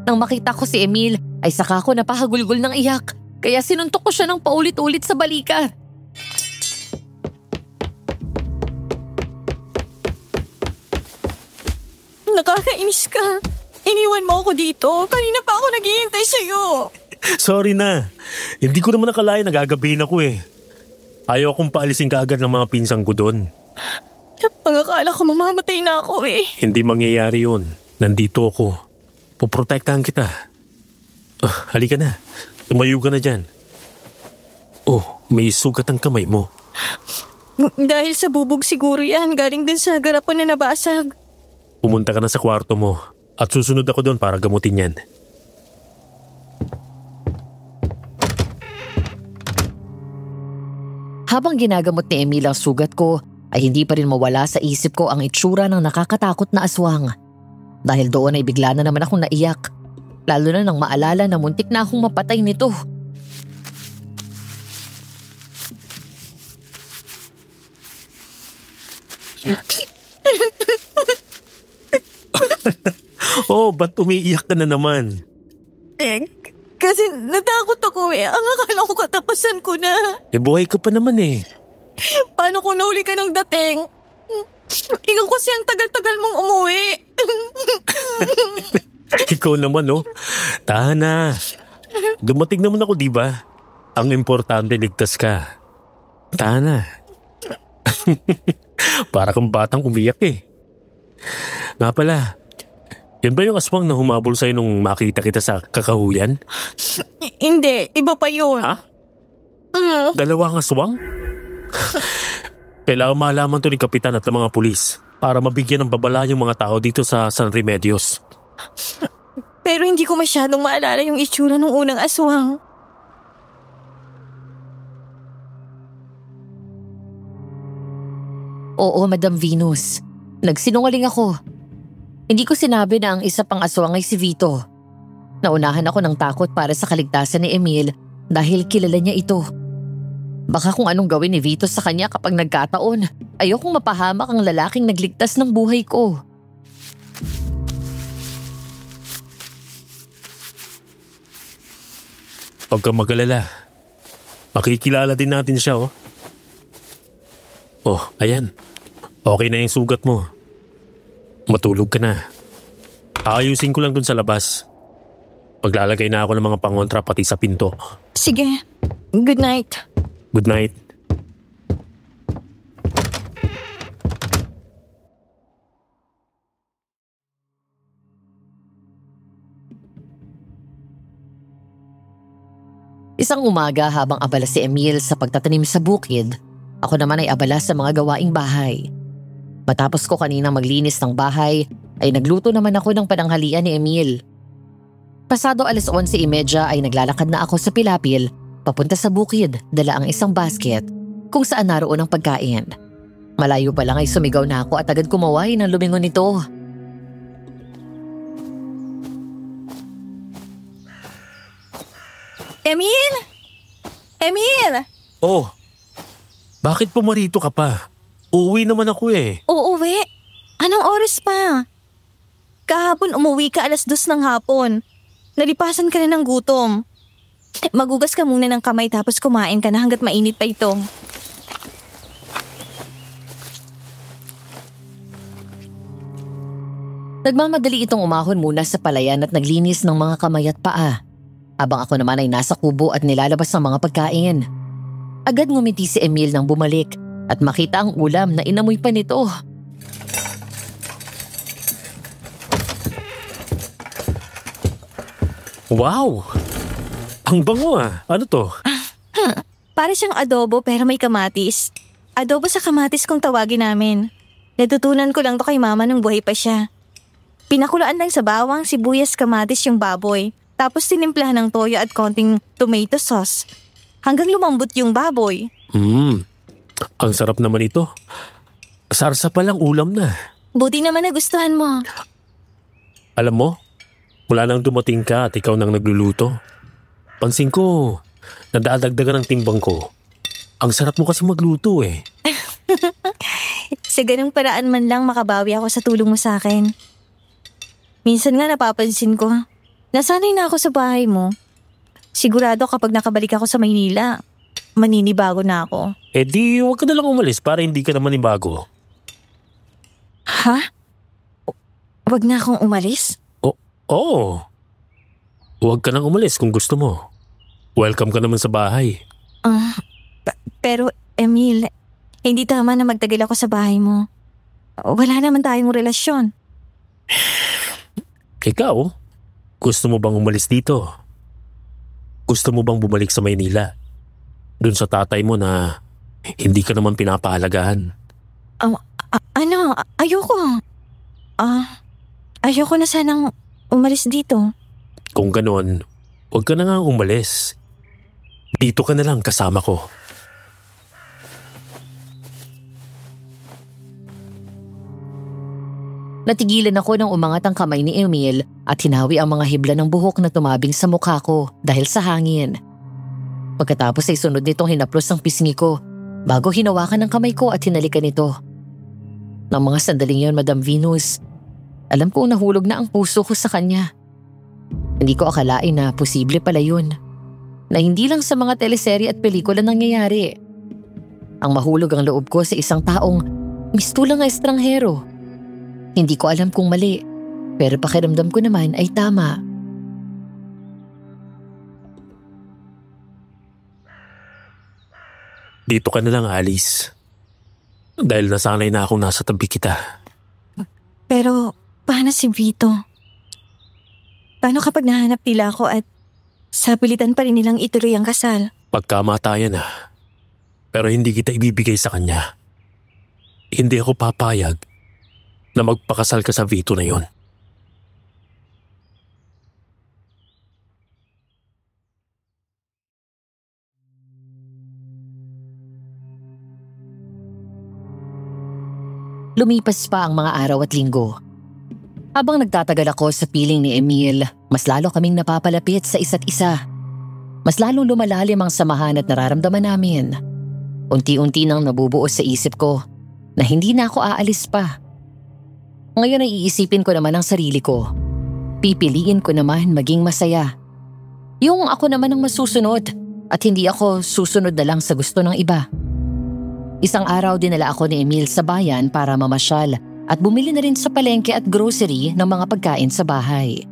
Nang makita ko si Emil ay saka ko napahagulgol ng iyak kaya sinuntok ko siya ng paulit-ulit sa balikat. Nakakainis ka. Iniwan mo ako dito. Kanina pa ako naghihintay sa'yo. Sorry na. Hindi ko naman nakalain nagagabihin ako eh. Ayaw akong paalisin kaagad ng mga pinsang ko doon. Pangakala ko mamamatay na ako eh. Hindi mangyayari yun. Nandito ako. Poprotektahan kita. Halika na. Tumayo ka na dyan. Oh, may sugat ang kamay mo. Dahil sa bubog siguro yan. Galing din sa garapan na nabasag. Pumunta ka na sa kwarto mo at susunod ako doon para gamutin yan. Habang ginagamot ni Emil ang sugat ko, ay hindi pa rin mawala sa isip ko ang itsura ng nakakatakot na aswang. Dahil doon ay bigla na naman akong naiyak, lalo na nang maalala na muntik na akong mapatay nito. Oh, ba't umiiyak ka na naman? Kasi natakot ako eh. Ang akala ko katapasan ko na. Buhay ka pa naman eh. Paano kung nahuli ka ng dating? Ikaw kasi ang tagal-tagal mong umuwi. Ikaw naman oh. Tahan na. Dumating naman ako diba? Ang importante ligtas ka. Tahan na. Para kang batang umiyak eh. Nga pala, yan ba yung aswang na humabol sa'yo nung makita kita sa kakahuyan? Hindi, iba pa yun. Ha? Dalawang aswang? Kailangan malaman to ni Kapitan at ng mga pulis para mabigyan ng babala yung mga tao dito sa San Remedios. Pero hindi ko masyadong maalala yung itsura ng unang aswang. Oo, Madam Venus. Nagsinungaling ako. Hindi ko sinabi na ang isa pang aswang ay si Vito. Naunahan ako ng takot para sa kaligtasan ni Emil dahil kilala niya ito. Baka kung anong gawin ni Vito sa kanya kapag nagkataon, ayokong mapahamak ang lalaking nagligtas ng buhay ko. Huwag kang mag-alala. Makikilala din natin siya oh. Oh, ayan. Okay na yung sugat mo. Matulog ka na. Ayusin ko lang dun sa labas. Maglalagay na ako ng mga pangontra pati sa pinto. Sige. Good night. Good night. Isang umaga habang abala si Emil sa pagtatanim sa bukid, ako naman ay abala sa mga gawaing bahay. Matapos ko kanina maglinis ng bahay, ay nagluto naman ako ng pananghalian ni Emil. Pasado 11:30 ay naglalakad na ako sa Pilapil, papunta sa bukid, dala ang isang basket, kung saan naroon ang pagkain. Malayo pa lang ay sumigaw na ako at agad kumaway ng lumingon nito. Emil! Emil! Oh, bakit pumarito ka pa? Uuwi naman ako eh. Uuwi? Anong oras pa? Kahapon umuwi ka 2:00 ng hapon. Nalipasan ka na ng gutom. Magugas ka muna ng kamay tapos kumain ka na hanggat mainit pa ito. Nagmamadali itong umahon muna sa palayan at naglinis ng mga kamay at paa. Habang ako naman ay nasa kubo at nilalabas ng mga pagkain. Agad ngumiti si Emil nang bumalik at makita ang ulam na inamoy pa nito. Wow! Ang bango ah. Ano to? Para siyang adobo pero may kamatis. Adobo sa kamatis kung tawagin namin. Natutunan ko lang to kay mama nung buhay pa siya. Pinakulaan lang sa bawang, sibuyas, kamatis yung baboy. Tapos tinimplahan ng toyo at konting tomato sauce. Hanggang lumambot yung baboy. Ang sarap naman ito. Sarsa palang ulam na. Buti naman nagustuhan mo. Alam mo, mula nang dumating ka at ikaw nang nagluluto, pansin ko, nadadagdagan ang timbang ko. Ang sarap mo kasi magluto eh. Sa ganung paraan man lang makabawi ako sa tulong mo sa akin. Minsan nga napapansin ko, nasanay na ako sa bahay mo. Sigurado kapag nakabalik ako sa Maynila, maninibago na ako. Eh di, huwag ka na lang umalis para hindi ka na manibago. Ha? Wag na akong umalis? Oo. Huwag ka nang umalis kung gusto mo. Welcome ka naman sa bahay. Pero, Emil, hindi tama na magtagal ako sa bahay mo. Wala naman tayong relasyon. Ikaw, gusto mo bang umalis dito? Gusto mo bang bumalik sa Maynila? Doon sa tatay mo na hindi ka naman pinapahalagahan. Ayoko. Ayoko na sanang umalis dito. Kung ganon, huwag ka na nga umalis. Dito ka na lang kasama ko. Natigilan ako nang umangat ang kamay ni Emil at hinawi ang mga hibla ng buhok na tumabing sa mukha ko dahil sa hangin. Pagkatapos ay sunod nitong hinaplos ang pisngi ko bago hinawakan ng kamay ko at hinalikan ito. Nang mga sandaling yon, Madam Venus, alam kong nahulog na ang puso ko sa kanya. Hindi ko akalain na posible pala yun. Na hindi lang sa mga teleserye at pelikula nangyayari. Ang mahulog ang loob ko sa isang taong mistulang na estranghero. Hindi ko alam kung mali, pero pakiramdam ko naman ay tama. Dito ka na lang, Alice. Dahil nasanay na akong nasa tabi kita. Pero, paano si Vito? Paano kapag nahanap nila ako at sa pilitan pa rin nilang ituloy ang kasal? Pagkamatayan na. Pero hindi kita ibibigay sa kanya. Hindi ako papayag na magpakasal ka sa Vito na yon. Lumipas pa ang mga araw at linggo. Habang nagtatagal ako sa piling ni Emil, mas lalo kaming napapalapit sa isa't isa. Mas lalong lumalalim ang samahan at nararamdaman namin. Unti-unti nang nabubuo sa isip ko na hindi na ako aalis pa. Ngayon ay iisipin ko naman ang sarili ko. Pipiliin ko naman maging masaya. Yung ako naman ang masusunod at hindi ako susunod na lang sa gusto ng iba. Isang araw dinala ako ni Emil sa bayan para mamasyal at bumili na rin sa palengke at grocery ng mga pagkain sa bahay.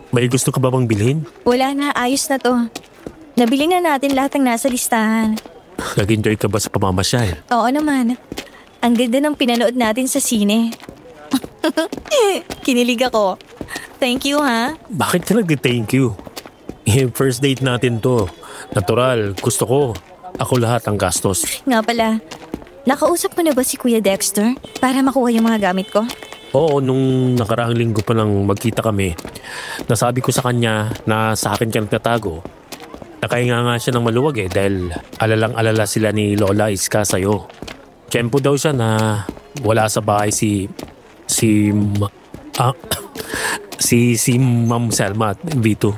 May gusto ka ba bang bilhin? Wala na, ayos na to. Nabili na natin lahat ng nasa listahan. Nag-enjoy ka ba sa pamamasyal? Oo naman. Ang ganda ng pinanood natin sa sine. Kinilig ako. Thank you ha. Bakit ka nag-thank you? First date natin to. Natural, gusto ko. Ako lahat ang gastos. Nga pala, nakausap mo na ba si Kuya Dexter para makuha yung mga gamit ko? Oo, nung nakaraang linggo pa lang magkita kami, nasabi ko sa kanya na sa akin ka nagtatago. Nakahinga nga siya ng maluwag dahil alalang-alala sila ni Lola Iska sa'yo. Tiyempo daw siya na wala sa bahay si Ma'am Selma at Vito.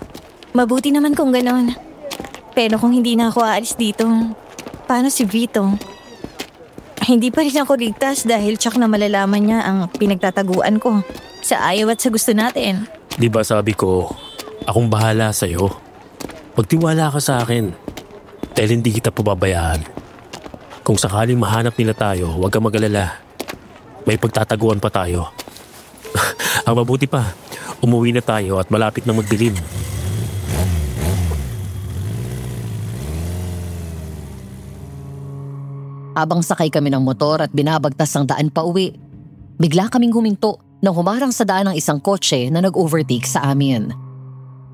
Mabuti naman kung ganon. Pero kung hindi na ako aalis dito, paano si Vito? Hindi pa rin ako ligtas dahil tsak na malalaman niya ang pinagtataguan ko sa ayaw at sa gusto natin. Di ba sabi ko, akong bahala sa'yo. Magtiwala ka sa akin dahil hindi kita pababayaan. Kung sakaling mahanap nila tayo, huwag kang mag-alala. May pagtataguan pa tayo. Ang mabuti pa, umuwi na tayo at malapit na magdilim. Habang sakay kami ng motor at binabagtas ang daan pa uwi, Bigla kaming huminto nang humarang sa daan ng isang kotse na nag-overtake sa amin.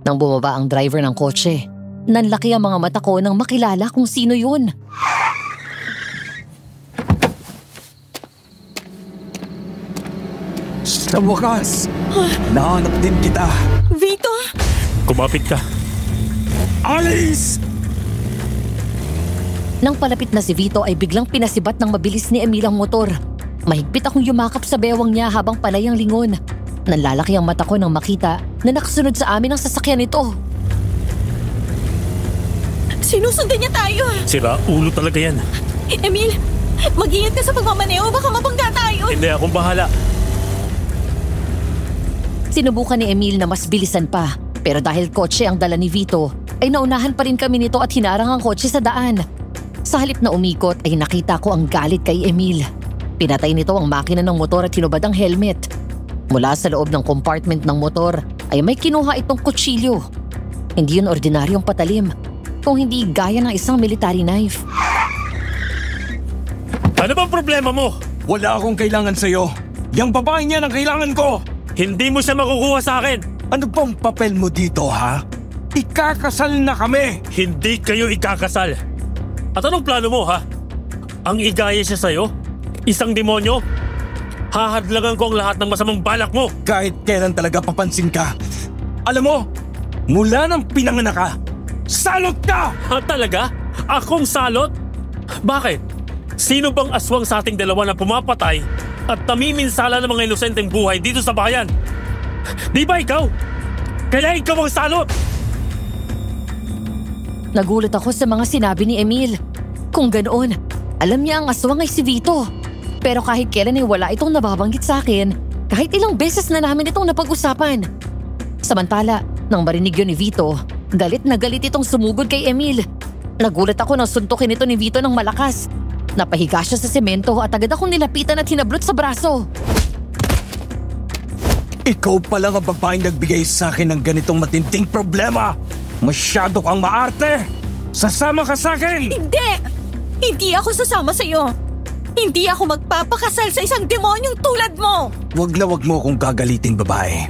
Nang bumaba ang driver ng kotse, nanlaki ang mga mata ko nang makilala kung sino yun. Sa wakas, nahanap din kita. Vito! Kumapit ka. Alice! Nang palapit na si Vito ay biglang pinasibat ng mabilis ni Emil ang motor. Mahigpit akong yumakap sa bewang niya habang panay ang lingon. Nanlalaki ang mata ko nang makita na nakasunod sa amin ang sasakyan nito. Sinusundan niya tayo! Sira ulo talaga yan. Emil, mag-ingat ka sa pagmamaneo, baka mabangga tayo! Hindi, akong bahala. Sinubukan ni Emil na mas bilisan pa, pero dahil kotse ang dala ni Vito, ay naunahan pa rin kami nito at hinarang ang kotse sa daan. Sa halip na umikot ay nakita ko ang galit kay Emil. Pinatay nito ang makina ng motor at hinubad ang helmet. Mula sa loob ng compartment ng motor ay may kinuha itong kutsilyo. Hindi yun ordinaryong patalim, kung hindi gaya ng isang military knife. Ano bang problema mo? Wala akong kailangan sa'yo. Yang babae niya ang kailangan ko. Hindi mo siya makukuha sa akin. Ano bang papel mo dito, ha? Ikakasal na kami. Hindi kayo ikakasal. At anong plano mo, ha? Ang igaya siya sa'yo? Isang demonyo? Hahadlangan ko ang lahat ng masamang balak mo. Kahit kailan talaga papansin ka. Alam mo, mula nang pinanganak ka, salot ka! Ha, talaga? Akong salot? Bakit? Sino bang aswang sa ating dalawa na pumapatay at namiminsala ng mga inosenteng buhay dito sa bayan? Di ba ikaw? Kaya ikaw ang salot! Nagulat ako sa mga sinabi ni Emil. Kung ganoon, alam niya ang aswang ay si Vito. Pero kahit kailan ay wala itong nababanggit sa akin, kahit ilang beses na namin itong napag-usapan. Samantala, nang marinig yun ni Vito, galit na galit itong sumugod kay Emil. Nagulat ako nang suntukin ito ni Vito ng malakas. Napahiga siya sa semento at agad akong nilapitan at hinablot sa braso. Ikaw pa lang ang babaeng nagbigay sa akin ng ganitong matinding problema. Masyado kang maarte. Sasama ka sa akin! Hindi! Hindi ako sasama sa'yo. Hindi ako magpapakasal sa isang demonyong tulad mo! Wag na wag mo akong gagalitin, babae.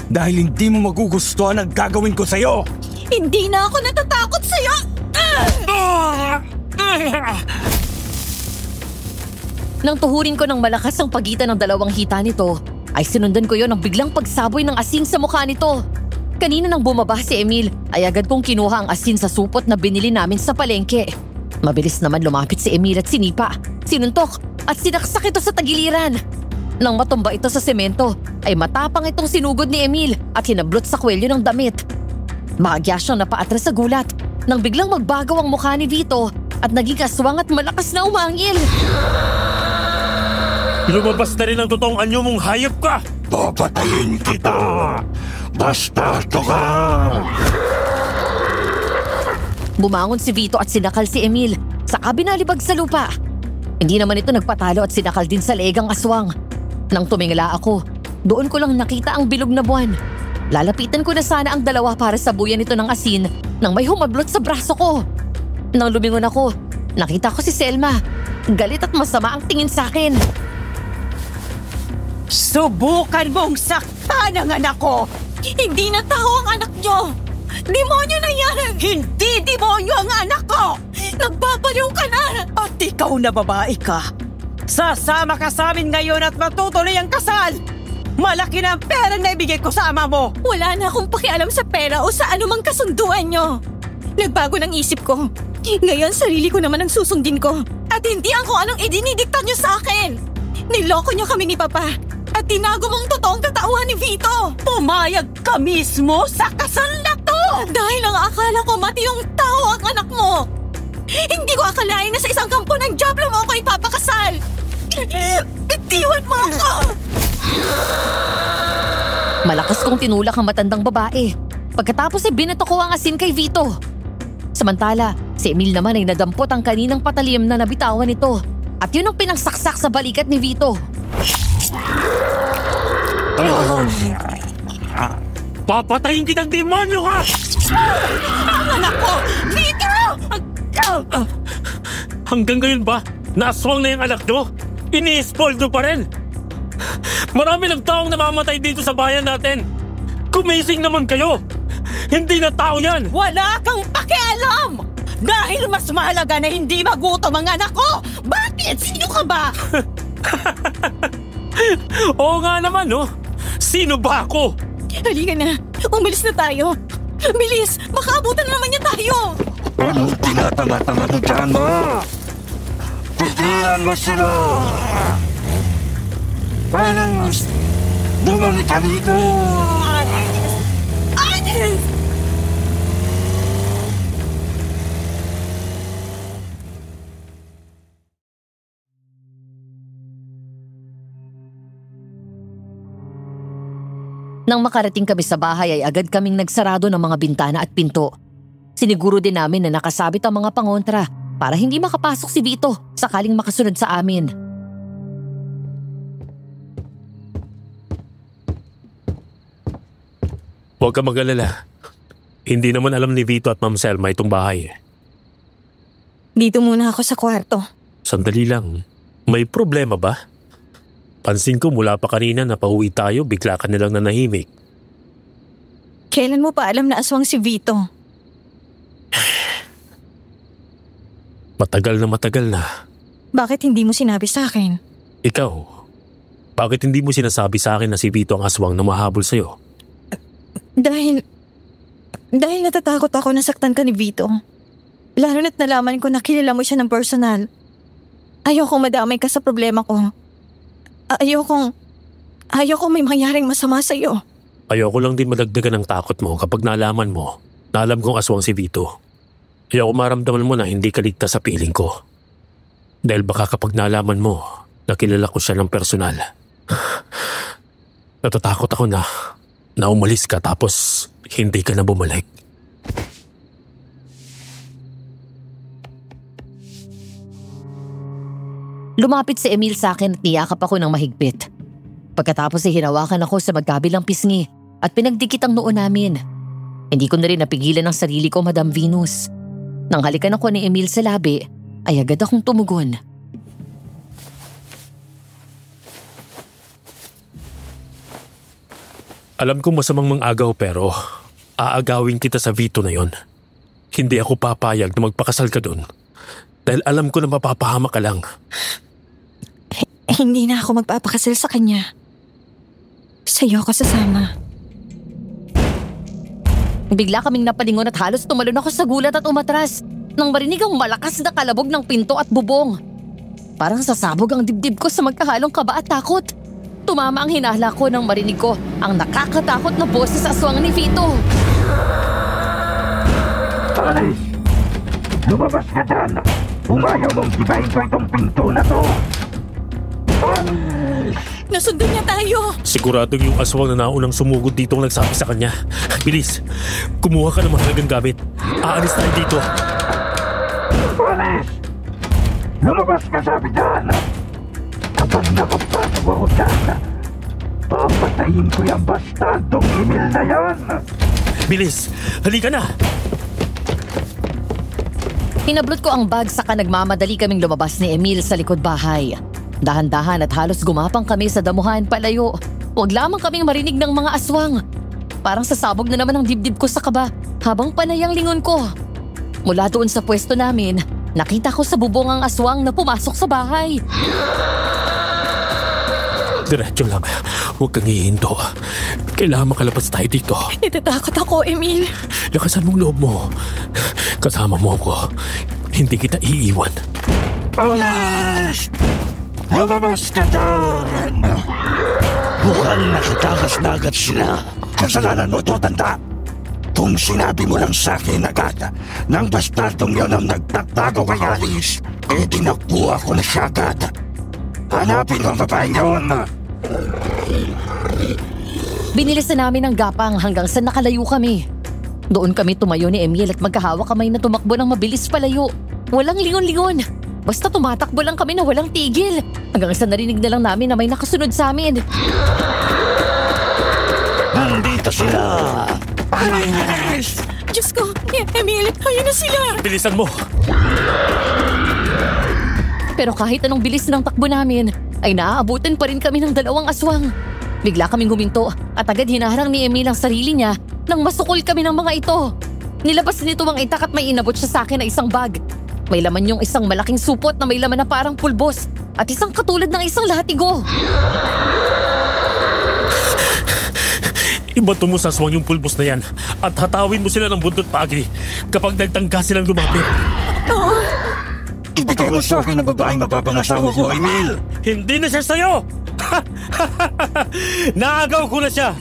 Dahil hindi mo magugustuhan ang gagawin ko sa'yo. Hindi na ako natatakot sa'yo! Nang tuhurin ko ng malakas ang pagitan ng dalawang hita nito, ay sinundan ko yon ng biglang pagsaboy ng asin sa mukha nito. Kanina nang bumaba si Emil, ay agad kong kinuha ang asin sa supot na binili namin sa palengke. Mabilis naman lumapit si Emil at sinipa, sinuntok at sinaksak ito sa tagiliran. Nang matumba ito sa semento, ay matapang itong sinugod ni Emil at hinablot sa kwelyo ng damit. Bahagya siyang napaatras sa gulat nang biglang magbago ang mukha ni Vito at naging aswang at malakas na umangil. Lumabas na rin ang totoong anyo mong hayop ka! Papatayin kita! Bastardo ka! Bumangon si Vito at sinakal si Emil, saka binalibag sa lupa. Hindi naman ito nagpatalo at sinakal din sa leeg ang aswang. Nang tumingala ako, doon ko lang nakita ang bilog na buwan. Lalapitan ko na sana ang dalawa para sabuyan ito ng asin nang may humablot sa braso ko. Nang lumingon ako, nakita ko si Selma. Galit at masama ang tingin sa akin. Subukan mong saktan ang anak ko! Hindi na tao ang anak niyo! Demonyo na yan! Hindi demonyo ang anak ko! Nagbabaliw ka na! At ikaw na babae ka! Sasama ka sa amin ngayon at matutuloy ang kasal! Malaki na ang pera na ibigay ko sa ama mo! Wala na akong pakialam sa pera o sa anumang kasunduan niyo! Nagbago ng isip ko. Ngayon sarili ko naman ang susundin ko. At hindi ang kung anong idinidikta niyo sa akin! Niloko niyo kami ni Papa! At tinago mong totoong katauhan ni Vito! Pumayag ka mismo sa kasal na to! Dahil ang akala ko mati yung tao ang anak mo! Hindi ko akalain na sa isang kampo ng Diablo mo ako ipapakasal! Bitiwan mo ako! Malakas kong tinulak ang matandang babae. Pagkatapos ay binato ko ang asin kay Vito. Samantala, si Emil naman ay nadampot ang kaninang patalim na nabitawan nito. At yun ang pinagsaksak sa balikat ni Vito. Papatayin kitang demonyo ka! Ang anak ko! Vito! Hanggang ngayon ba? Naswang na yung anak nyo? Ini-spoil nyo pa rin? Marami ng taong namamatay dito sa bayan natin. Kumising naman kayo. Hindi na tao yan. Wala kang pakialam! Dahil mas mahalaga na hindi magutom ang anak ko! Bakit? Sino ka ba? Oo nga naman, no? Sino ba ako? Halika na. Umalis na tayo. Bilis! Baka abutan na naman niya tayo! Anong tinatanga-tanga mo dyan mo? Pigilan mo sila! Parang bumalik ka dito! Ernest! Nang makarating kami sa bahay ay agad kaming nagsarado ng mga bintana at pinto. Siniguro din namin na nakasabit ang mga pangontra para hindi makapasok si Vito sakaling makasunod sa amin. Huwag ka mag-alala. Hindi naman alam ni Vito at Ma'am Selma itong bahay. Dito muna ako sa kwarto. Sandali lang. May problema ba? Pansin ko mula pa kanina na pauwi tayo, bigla ka nilang nanahimik. Kailan mo pa alam na aswang si Vito? Matagal na. Bakit hindi mo sinabi sa akin? Ikaw, bakit hindi mo sinasabi sa akin na si Vito ang aswang na mahabol sa'yo? Dahil natatakot ako na saktan ka ni Vito. Lalo na't nalaman ko na kilala mo siya ng personal. Ayokong madamay ka sa problema ko. Ayokong may mangyaring masama sa'yo. Ayoko lang din madagdagan ng takot mo kapag nalaman mo na alam kong aswang si Vito. Ayoko maramdaman mo na hindi ka ligtas sa piling ko. Dahil baka kapag nalaman mo na kilala ko siya ng personal, natatakot ako na umalis ka tapos hindi ka na bumalik. Lumapit si Emil sa akin at niyakap ako ng mahigpit. Pagkatapos ay hinawakan ako sa magkabilang pisngi at pinagdikit ang noo namin. Hindi ko na rin napigilan ang sarili ko, Madam Venus. Nang halikan ako ni Emil sa labi, ay agad akong tumugon. Alam kong masamang mang-agaw pero aagawin kita sa Vito na yon. Hindi ako papayag na magpakasal ka dun. Dahil alam ko na mapapahama ka lang. Hindi na ako magpapakasal sa kanya. Sa'yo ako sasama. Bigla kaming napalingon at halos tumalon ako sa gulat at umatras nang marinig ang malakas na kalabog ng pinto at bubong. Parang sasabog ang dibdib ko sa magkahalong kaba at takot. Tumama ang hinala ko nang marinig ko ang nakakatakot na boses sa aswang ni Vito. Alis! Lumabas ka dyan! Umayaw mong dibayin ko itong pinto na to! Nasundan niya tayo! Siguradong yung aswang na naunang sumugod dito ang nagsabi sa kanya. Bilis! Kumuha ka ng mahalagang gamit. Aalis tayo dito. Alis! Lumabas ka sabi dyan! Kapag nakapasok ako dyan, papatayin ko yung bastardong Emil na yan! Bilis! Halika na! Hinablot ko ang bag saka nagmamadali kaming lumabas ni Emil sa likod bahay. Dahan-dahan at halos gumapang kami sa damuhan palayo. Huwag lamang kaming marinig ng mga aswang. Parang sasabog na naman ang dibdib ko sa kaba habang panay ang lingon ko. Mula doon sa pwesto namin, nakita ko sa bubong ang aswang na pumasok sa bahay. Diretso lang. Huwag kang hihinto. Kailangan makalabas tayo dito. Natatakot ako, Emil. Lakasan mong loob mo. Kasama mo ako. Hindi kita iiwan. Alis! Lumabas ka doon! Mukhang nakitakas na agad sila. Kasalanan mo to, tanda. Kung sinabi mo lang sa akin agad nang bastardong yon ang nagtatago kay Alice, eh dinakuha ko na siya agad. Hanapin ang babae yon. Binilisan namin ang gapang hanggang sa nakalayo kami. Doon kami tumayo ni Emil at magkahawak kamay na tumakbo ng mabilis palayo. Walang lingon-lingon. Basta tumatakbo lang kami na walang tigil. Hanggang sa narinig na lang namin na may nakasunod sa amin. Nandito sila! Alice! Diyos ko! Emil! Ayun na sila! Bilisan mo! Pero kahit anong bilis ng takbo namin, ay naaabutan pa rin kami ng dalawang aswang. Bigla kaming huminto at agad hinaharang ni Emil ang sarili niya nang masukol kami ng mga ito. Nilabas nito ang itak at may inabot siya sa akin na isang bag. May laman yung isang malaking supot na may laman na parang pulbos at isang katulad ng isang latigo. Ibato mo sa aswang yung pulbos na yan at hatawin mo sila ng buntot pagi kapag nagtangka silang lumapit. Ibigay mo sa akin ang babaeng mapapangasawa ko, Emil! Hindi na siya sa'yo! Naagaw ko na siya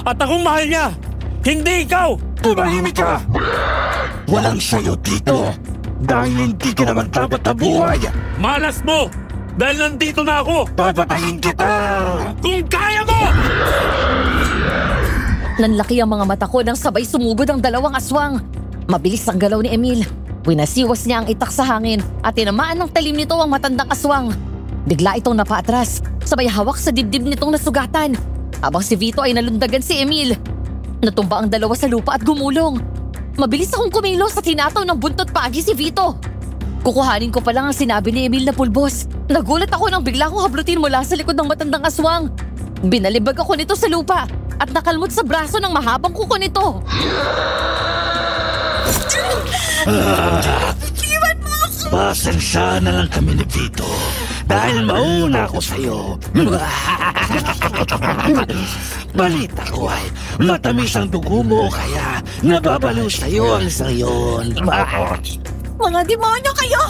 at akong mahal niya! Hindi ikaw! Tumahimik ka! Walang sayo dito dahil hindi ka naman dapat na buhay! Malas mo! Dahil nandito na ako! Papatayin kita! Kung kaya mo! Nanlaki ang mga mata ko nang sabay sumugod ang dalawang aswang. Mabilis ang galaw ni Emil. Winasiwas niya ang itak sa hangin at tinamaan ng talim nito ang matandang aswang. Bigla itong napaatras, sabay hawak sa dibdib nitong nasugatan. Habang si Vito ay nalundagan si Emil. Natumba ang dalawa sa lupa at gumulong. Mabilis akong kumilos at hinataw ng buntot pagi si Vito. Kukuhanin ko pa lang ang sinabi ni Emil na pulbos. Nagulat ako nang bigla kong hablutin mula sa likod ng matandang aswang. Binalibag ako nito sa lupa at nakalmot sa braso ng mahabang kuko nito. Pasensya na lang kami ni Vito dahil mauna ako sa'yo. Balita ko ay matamis ang dugo mo kaya nababaliw sa'yo ang isang yun. Mga demonyo kayo!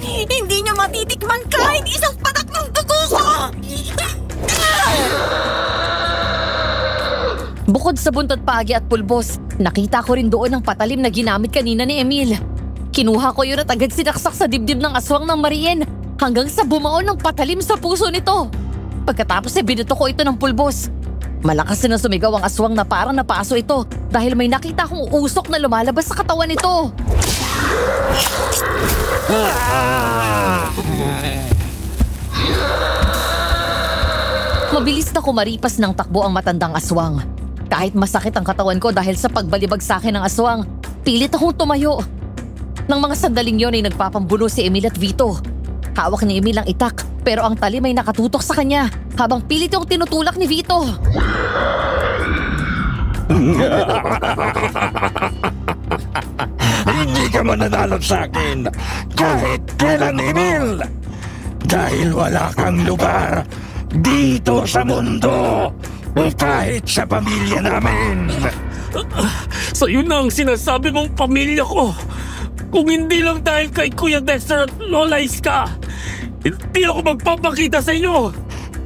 Hindi niyo matitikman kahit isang patak ng dugo ko! Bukod sa buntot pagi at pulbos, nakita ko rin doon ang patalim na ginamit kanina ni Emil. Kinuha ko yun at agad sinaksak sa dibdib ng aswang ng Marien hanggang sa bumaon ng patalim sa puso nito. Pagkatapos binuto ko ito ng pulbos. Malakas na sumigaw ang aswang na parang napaso ito dahil may nakita akong usok na lumalabas sa katawan nito. Mabilis na kumaripas ng takbo ang matandang aswang. Kahit masakit ang katawan ko dahil sa pagbalibag sa akin ng aswang, pilit akong tumayo. Nang mga sandaling yon ay nagpapambuno si Emil at Vito. Hawak ni Emil ang itak pero ang talim ay nakatutok sa kanya habang pilit yung tinutulak ni Vito. Hindi ka mananalo sa akin kahit kailan, Emil! Dahil wala kang lugar dito sa mundo o kahit sa pamilya namin. Sa'yo na ang sinasabi mong pamilya ko. Kung hindi lang dahil kay Kuya Dexter at Lola Iska, hindi ako magpapakita sa inyo.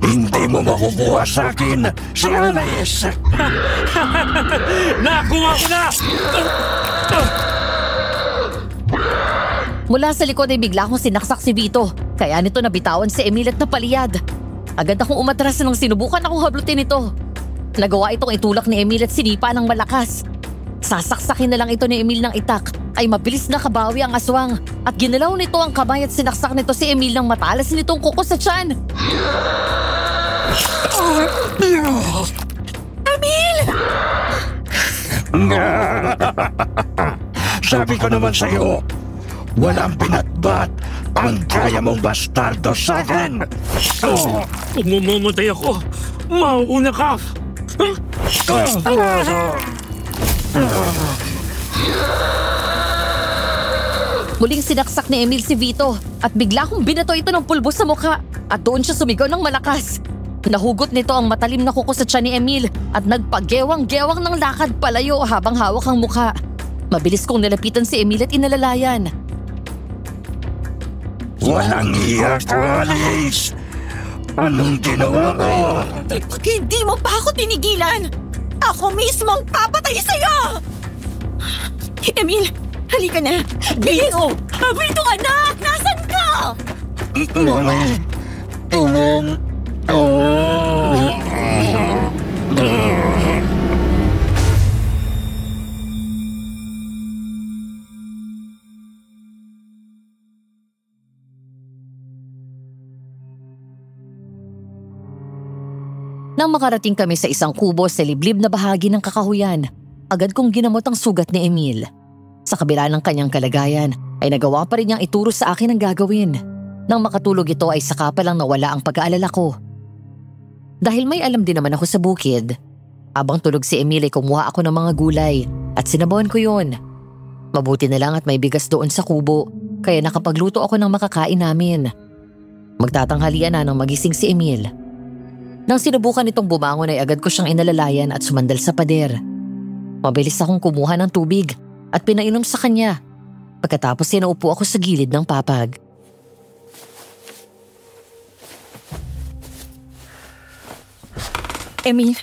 Hindi mo makukuha sa akin si Alice. Nakuha ko na! Mula sa likod ay bigla akong sinaksak si Vito, kaya nito nabitawan si Emil at napaliyad. Agad akong umatras nang sinubukan akong hablutin ito. Nagawa itong itulak ni Emil at sinipa ng malakas. Sasaksakin na lang ito ni Emil ng itak ay mabilis na kabawi ang aswang at ginalaw nito ang kamay at sinaksak nito si Emil ng matalas nitong kuko sa tiyan. Emil! Sabi ko naman sa'yo, walang pinatbat ang kaya mong bastardo sa akin. Kung mamamatay ako, mauuna ka! Muling sinaksak ni Emil si Vito at bigla kong binato ito ng pulbos sa mukha at doon siya sumigaw ng malakas. Nahugot nito ang matalim na kuko sa tiyan ni Emil at nagpagewang-gewang ng lakad palayo habang hawak ang mukha. Mabilis kong nilapitan si Emil at inalalayan. Walang iya ka, Alice! Anong ginawa ko? Hindi mo pa ako tinigilan! Ako mismo ang papatay sa'yo! Emil, halika na! Vito! Vito anak! Nasaan ka? Nang makarating kami sa isang kubo sa liblib na bahagi ng kakahuyan, agad kong ginamot ang sugat ni Emil. Sa kabila ng kanyang kalagayan, ay nagawa pa rin niyang ituro sa akin ang gagawin. Nang makatulog ito ay saka pa lang nawala ang pag-aalala ko. Dahil may alam din naman ako sa bukid, habang tulog si Emil ay kumuha ako ng mga gulay at sinabawan ko yun. Mabuti na lang at may bigas doon sa kubo, kaya nakapagluto ako ng makakain namin. Magtatanghalian na nang magising si Emil. Nang sinubukan itong bumangon ay agad ko siyang inalalayan at sumandal sa pader. Mabilis akong kumuha ng tubig at pinainom sa kanya. Pagkatapos sinaupo ako sa gilid ng papag. Emil,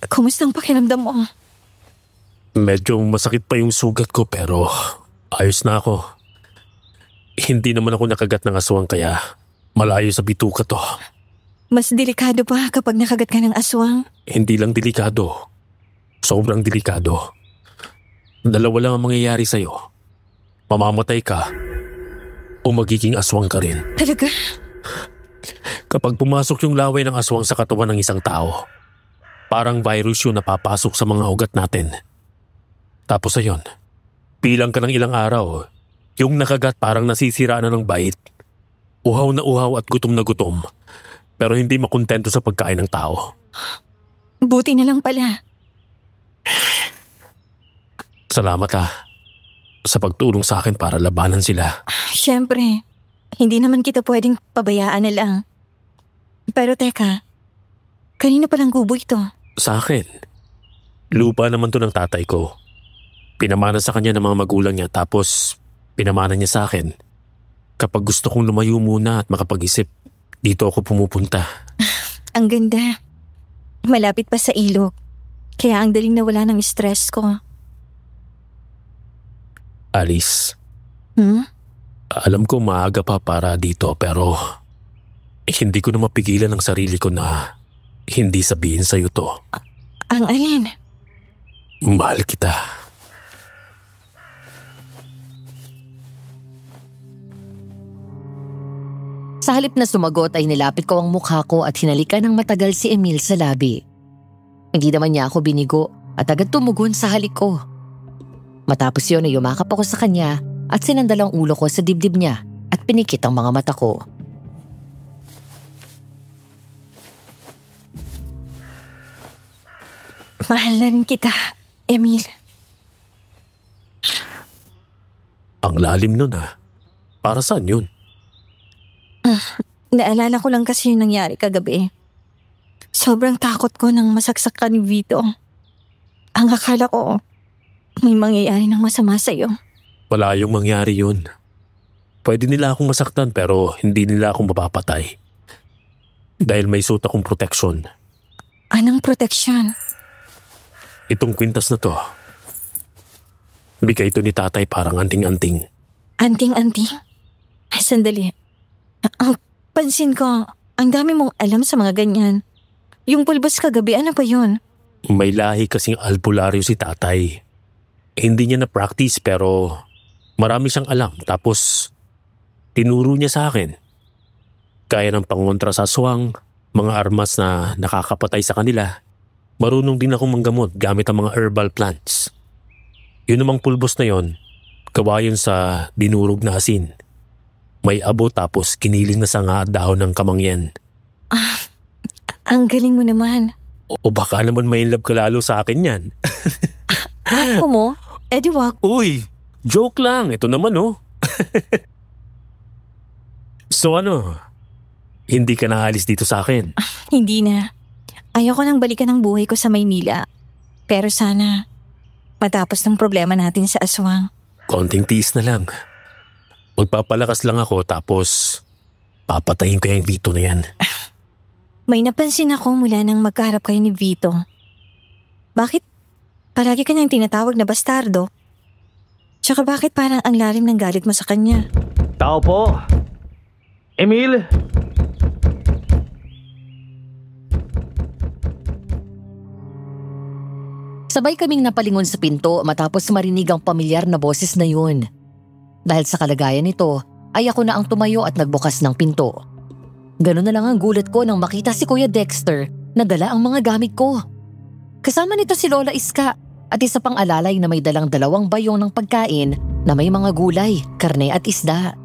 kumusta ang pakiramdam mo? Medyo masakit pa yung sugat ko pero ayos na ako. Hindi naman ako nakagat ng aswang kaya malayo sa bituka to. Mas delikado pa kapag nakagat ka ng aswang? Hindi lang delikado. Sobrang delikado. Dalawa lang ang mangyayari sa'yo. Mamamatay ka o magiging aswang ka rin. Talaga? Kapag pumasok yung laway ng aswang sa katawan ng isang tao, parang virus yun na papasok sa mga ugat natin. Tapos ayun, bilang ka ng ilang araw, yung nakagat parang nasisira na ng bait. Uhaw na uhaw at gutom na gutom, pero hindi makontento sa pagkain ng tao. Buti na lang pala. Salamat sa pagtulong sa akin para labanan sila. Siyempre, hindi naman kita pwedeng pabayaan na lang. Pero teka, kanino palang kubo ito? Sa akin. Lupa naman to ng tatay ko. Pinamana sa kanya ng mga magulang niya tapos pinamana niya sa akin. Kapag gusto kong lumayo muna at makapag-isip, dito ako pumupunta. Ang ganda. Malapit pa sa ilog. Kaya ang daling nawala ng stress ko. Alice. Alam ko maaga pa para dito pero hindi ko na mapigilan ang sarili ko na hindi sabihin sa'yo to. Ang alin? Mahal kita. Sa halip na sumagot ay nilapit ko ang mukha ko at hinalikan ng matagal si Emil sa labi. Hindi naman niya ako binigo at agad tumugon sa halik ko. Matapos yun ay yumakap ako sa kanya at sinandal ang ulo ko sa dibdib niya at pinikit ang mga mata ko. Mahal na rin kita, Emil. Ang lalim nun Para saan yun? Naalala ko lang kasi yung nangyari kagabi. Sobrang takot ko nang masaksak ka ni Vito. Ang akala ko, may mangyayari ng masama sa'yo. Wala yung mangyari yun. Pwede nila akong masaktan pero hindi nila akong mapapatay. Dahil may suot akong protection. Anong protection? Itong kwintas na to. Bigay ito ni tatay parang anting-anting. Anting-anting? Sandali. Pansin ko, ang dami mong alam sa mga ganyan. Yung pulbos kagabi, ano pa yun? May lahi kasing albularyo si tatay. Hindi niya na-practice pero marami siyang alam. Tapos tinuro niya sa akin. Kaya ng pangontra sa aswang, mga armas na nakakapatay sa kanila. Marunong din akong manggamot gamit ang mga herbal plants. Yun namang pulbos na yon, kawayan sa dinurog na asin. May abo tapos kiniling na sanga at dahon ng kamangyan. Ang galing mo naman. O baka naman may love ka lalo sa akin yan. Ako mo? Edi wag. Uy, joke lang. Ito naman So hindi ka naalis dito sa akin? Hindi na. Ayoko nang balikan ang buhay ko sa Maynila. Pero sana matapos ng problema natin sa aswang. Konting tiis na lang. Magpapalakas lang ako tapos papatayin ko yung Vito na yan. May napansin ako mula nang magkaharap kayo ni Vito. Bakit palagi ka niyang tinatawag na bastardo? Tsaka bakit parang ang lalim ng galit mo sa kanya? Tao po. Emil! Sabay kaming napalingon sa pinto matapos marinig ang pamilyar na boses na yun. Dahil sa kalagayan nito, ay ako na ang tumayo at nagbukas ng pinto. Ganun na lang ang gulat ko nang makita si Kuya Dexter na dala ang mga gamit ko. Kasama nito si Lola Iska at isa pang alalay na may dalang 2 bayong ng pagkain na may mga gulay, karne at isda.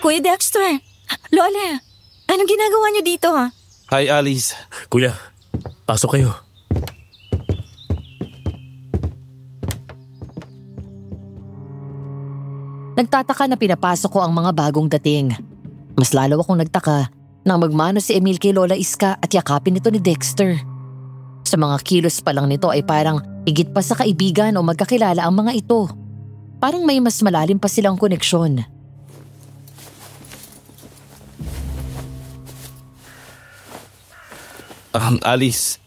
Kuya Dexter! Lola! Anong ginagawa niyo dito? Hi, Alice. Kuya, pasok kayo. Nagtataka na pinapasok ko ang mga bagong dating. Mas lalo akong nagtaka nang magmano si Emil kay Lola Iska at yakapin ito ni Dexter. Sa mga kilos pa lang nito ay parang higit pa sa kaibigan o magkakilala ang mga ito. Parang may mas malalim pa silang koneksyon. Alice,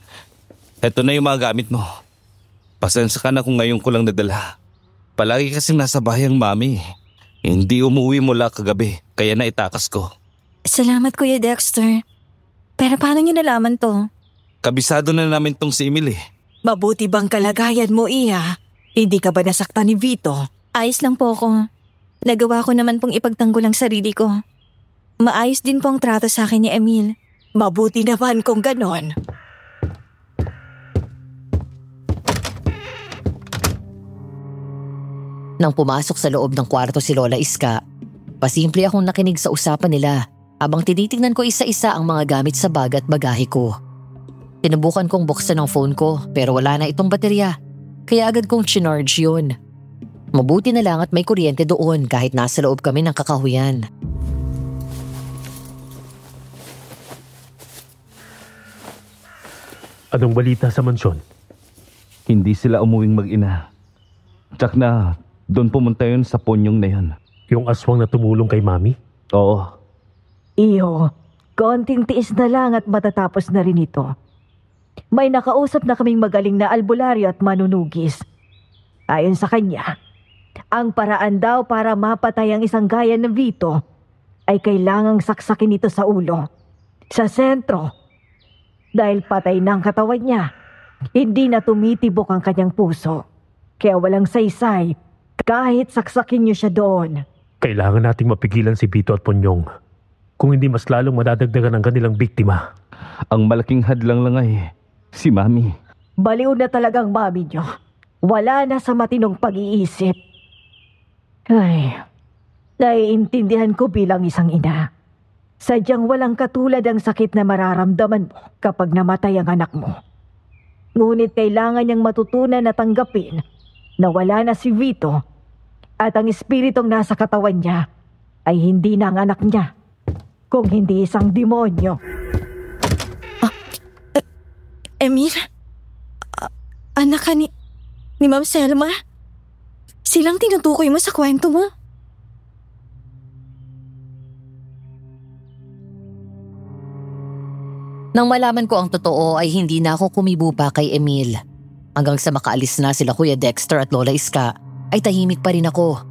eto na yung mga gamit mo. Pasensya ka na kung ngayon ko lang nadala. Palagi kasing nasa bahay ang mami. Hindi umuwi mula kagabi, kaya naitakas ko. Salamat, Kuya Dexter. Pero paano niyo nalaman to? Kabisado na namin tong si Emil eh. Mabuti bang kalagayan mo, Iya? Hindi ka ba nasaktan ni Vito? Ayos lang po ako. Nagawa ko naman pong ipagtanggol ang sarili ko. Maayos din po ang trato sa akin ni Emil. Mabuti naman kung ganon. Nang pumasok sa loob ng kwarto si Lola Iska, pasimple akong nakinig sa usapan nila habang tinitingnan ko isa-isa ang mga gamit sa bag at bagahe ko. Sinubukan kong buksan ang phone ko pero wala na itong baterya, kaya agad kong chinarge yun. Mabuti na lang at may kuryente doon kahit nasa loob kami ng kakahuyan. Anong balita sa mansyon? Hindi sila umuwing mag-ina. Tsak na doon pumunta yun sa ponyong na yun. Yung aswang na tumulong kay Mami? Oo. Iyo, konting tiis na lang at matatapos na rin ito. May nakausap na kaming magaling na albularyo at manunugis. Ayon sa kanya, ang paraan daw para mapatay ang isang gaya ng Vito ay kailangang saksakin ito sa ulo, sa sentro. Dahil patay na ang katawan niya, hindi na tumitibok ang kanyang puso. Kaya walang saysay kahit saksakin niyo siya doon. Kailangan nating mapigilan si Vito at Ponyong. Kung hindi mas lalong madadagdagan ang kanilang biktima. Ang malaking hadlang lang ay si Mami. Baliw na talagang mami niyo. Wala na sa matinong pag-iisip. Ay, naiintindihan ko bilang isang ina. Sadyang walang katulad ang sakit na mararamdaman mo kapag namatay ang anak mo. Ngunit kailangan niyang matutunan na tanggapin na wala na si Vito at ang espiritong nasa katawan niya ay hindi na ang anak niya, kung hindi isang demonyo. Emil? Anak ka ni Ma'am Selma? Silang tinutukoy mo sa kwento mo? Nang malaman ko ang totoo ay hindi na ako kumibo pa kay Emil. Hanggang sa makaalis na sila Kuya Dexter at Lola Iska ay tahimik pa rin ako.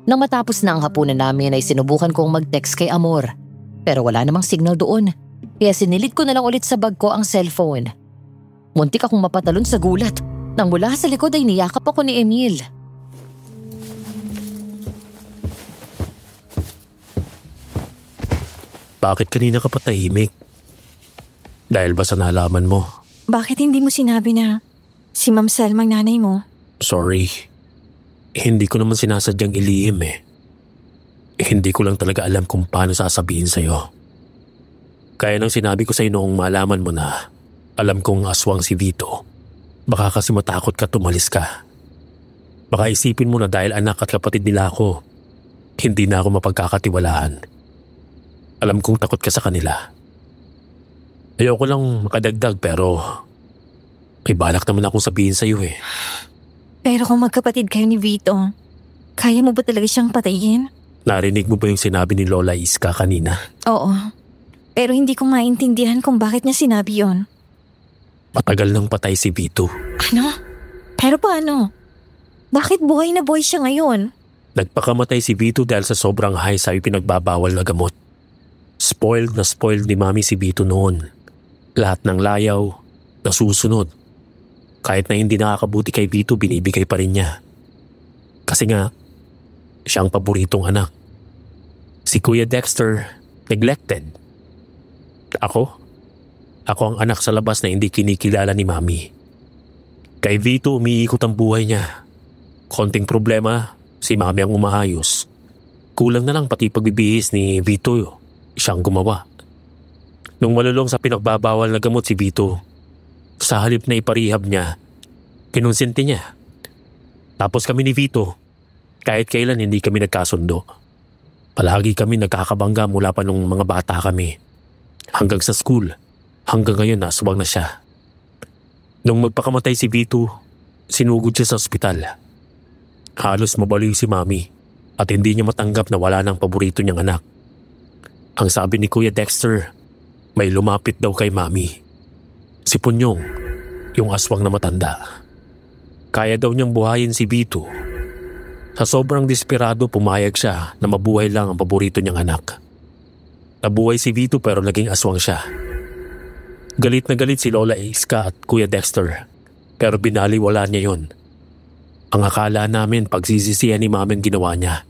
Nang matapos na ang hapunan namin ay sinubukan kong mag-text kay Amor. Pero wala namang signal doon. Kaya sinilid ko na lang ulit sa bag ko ang cellphone. Muntik akong mapatalon sa gulat nang mula sa likod ay niyakap ako ni Emil. Bakit kanina ka patahimik? Dahil ba sa nalaman mo? Bakit hindi mo sinabi na si Ma'am Selma ang nanay mo? Sorry. Hindi ko naman sinasadyang ilihim eh. Hindi ko lang talaga alam kung paano sasabihin sa'yo. Kaya nang sinabi ko sa'yo noong malaman mo na alam kong aswang si Vito, baka kasi matakot ka tumalis ka. Baka isipin mo na dahil anak at kapatid nila ako, hindi na ako mapagkakatiwalaan. Alam kong takot ka sa kanila. Ayoko lang makadagdag pero may balak naman akong sabihin sa'yo eh. Pero kung magkapatid kayo ni Vito, kaya mo ba talaga siyang patayin? Narinig mo ba yung sinabi ni Lola Iska kanina? Oo. Pero hindi ko maintindihan kung bakit niya sinabi yon. Matagal nang patay si Vito. Ano? Pero paano? Bakit buhay na buhay siya ngayon? Nagpakamatay si Vito dahil sa sobrang high sa ipinagbabawal na gamot. Spoiled ni Mami si Vito noon. Lahat ng layaw, nasusunod. Kahit na hindi nakakabuti kay Vito, binibigay pa rin niya. Kasi nga, siya ang paboritong anak. Si Kuya Dexter, neglected. Ako ang anak sa labas na hindi kinikilala ni Mami. Kay Vito, umiikot ang buhay niya. Konting problema, si Mami ang umahayos. Kulang na lang pati pagbibihis ni Vito, siyang gumawa. Nung malulong sa pinagbabawal na gamot si Vito, sa halip na iparehab niya, kinonsinti niya. Tapos kami ni Vito, kahit kailan hindi kami nagkasundo. Palagi kami nagkakabangga mula pa nung mga bata kami. Hanggang sa school, hanggang ngayon naswang na siya. Nung magpakamatay si Vito, sinugod siya sa ospital. Halos mabaliw si Mami at hindi niya matanggap na wala ng paborito niyang anak. Ang sabi ni Kuya Dexter, may lumapit daw kay Mami. Si Punyong, yung aswang na matanda. Kaya daw niyang buhayin si Vito. Sa sobrang desperado, pumayag siya na mabuhay lang ang paborito niyang anak. Nabuhay si Vito pero naging aswang siya. Galit na galit si Lola Iska at Kuya Dexter, pero binaliwala niya yon. Ang akala namin pagsisisihan ni Mami ang ginawa niya.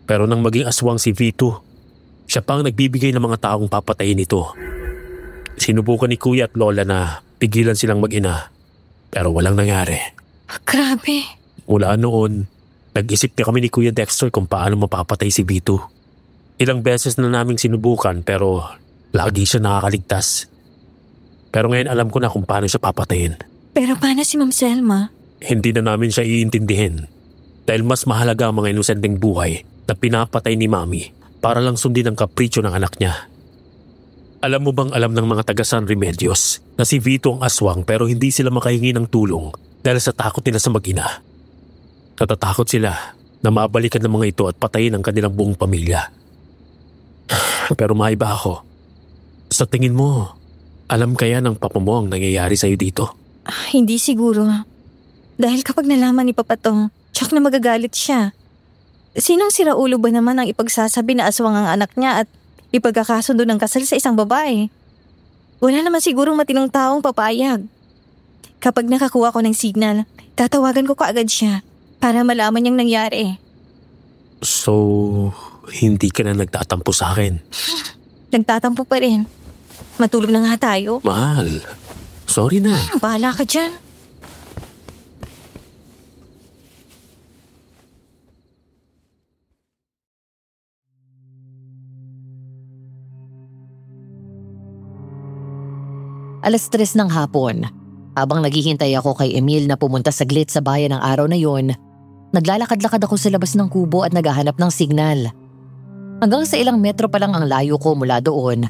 Pero nang maging aswang si Vito, siya pang nagbibigay ng mga taong papatayin nito. Sinubukan ni Kuya at Lola na pigilan silang mag-ina, pero walang nangyari. Grabe. Mula noon, nag-isip na kami ni Kuya Dexter kung paano mapapatay si Vito. Ilang beses na naming sinubukan pero lagi siya nakakaligtas. Pero ngayon alam ko na kung paano siya papatayin. Pero paano si Ma'am Selma? Hindi na namin siya iintindihin dahil mas mahalaga ang mga inosenteng buhay na pinapatay ni Mami para lang sundin ang kapritsyo ng anak niya. Alam mo bang alam ng mga taga San Remedios na si Vito ang aswang pero hindi sila makahingi ng tulong dahil sa takot nila sa mag-ina. Natatakot sila na mabalikan ng mga ito at patayin ang kanilang buong pamilya. Pero maiba ako. Sa tingin mo, alam kaya ng papa mo ang nangyayari sa'yo dito? Hindi siguro. Dahil kapag nalaman ni Papa to, tsak na magagalit siya. Sinong siraulo ba naman ang ipagsasabi na aswang ang anak niya at ipagkakasundo ng kasal sa isang babae? Wala naman sigurong matinong taong papayag. Kapag nakakuha ko ng signal, tatawagan ko kaagad siya para malaman niyang nangyari. So, hindi ka na nagtatampo sa akin? Nagtatampo pa rin. Matulog na nga tayo. Mahal, sorry na. Bahala ka dyan. Alas 3 ng hapon. Habang naghihintay ako kay Emil na pumunta saglit sa bayan ng araw na yon, naglalakad-lakad ako sa labas ng kubo at naghahanap ng signal. Hanggang sa ilang metro pa lang ang layo ko mula doon,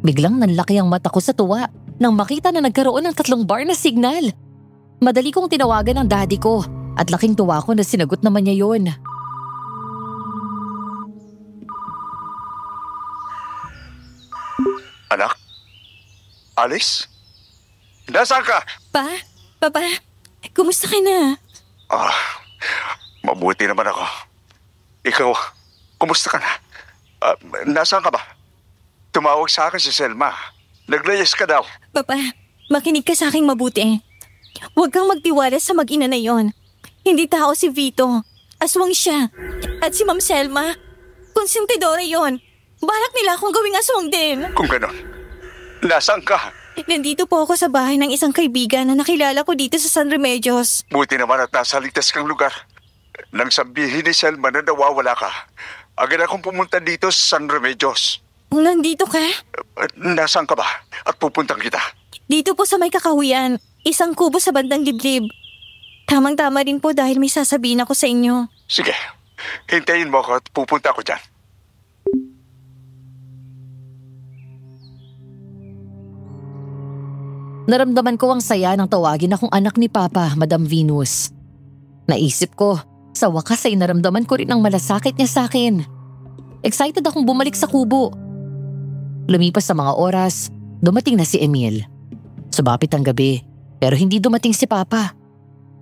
biglang nanlaki ang mata ko sa tuwa nang makita na nagkaroon ng 3 bar na signal. Madali kong tinawagan ang daddy ko at laking tuwa ko na sinagot naman niya yon. Anak? Alice? Nasaan ka? Papa, kumusta ka na? Mabuti naman ako. Ikaw, kumusta ka na? Nasaan ka ba? Tumawag sa akin si Selma. Naglayas ka daw. Papa, makinig ka sa aking mabuti. Huwag kang magtiwala sa mag-ina na yon. Hindi tao si Vito. Aswang siya. At si Ma'am Selma, konsentidora yon. Balak nila akong gawing aswang din. Kung ganon, nasaan ka? Nandito po ako sa bahay ng isang kaibigan na nakilala ko dito sa San Remedios. Buti naman at nasa ligtas kang lugar. Nang sabihin ni Selma na nawawala ka, agad akong pumunta dito sa San Remedios. Nandito ka? Nasaan ka ba? At pupuntang kita. Dito po sa may kakahuyan, isang kubo sa bandang liblib. Tamang-tama rin po dahil may sasabihin ako sa inyo. Sige, hintayin mo ako at pupunta ako dyan. Naramdaman ko ang saya ng tawagin akong anak ni Papa, Madam Venus. Naisip ko, sa wakas ay naramdaman ko rin ang malasakit niya sa akin. Excited akong bumalik sa kubo. Lumipas sa mga oras, dumating na si Emil. Sumapit ang gabi, pero hindi dumating si Papa.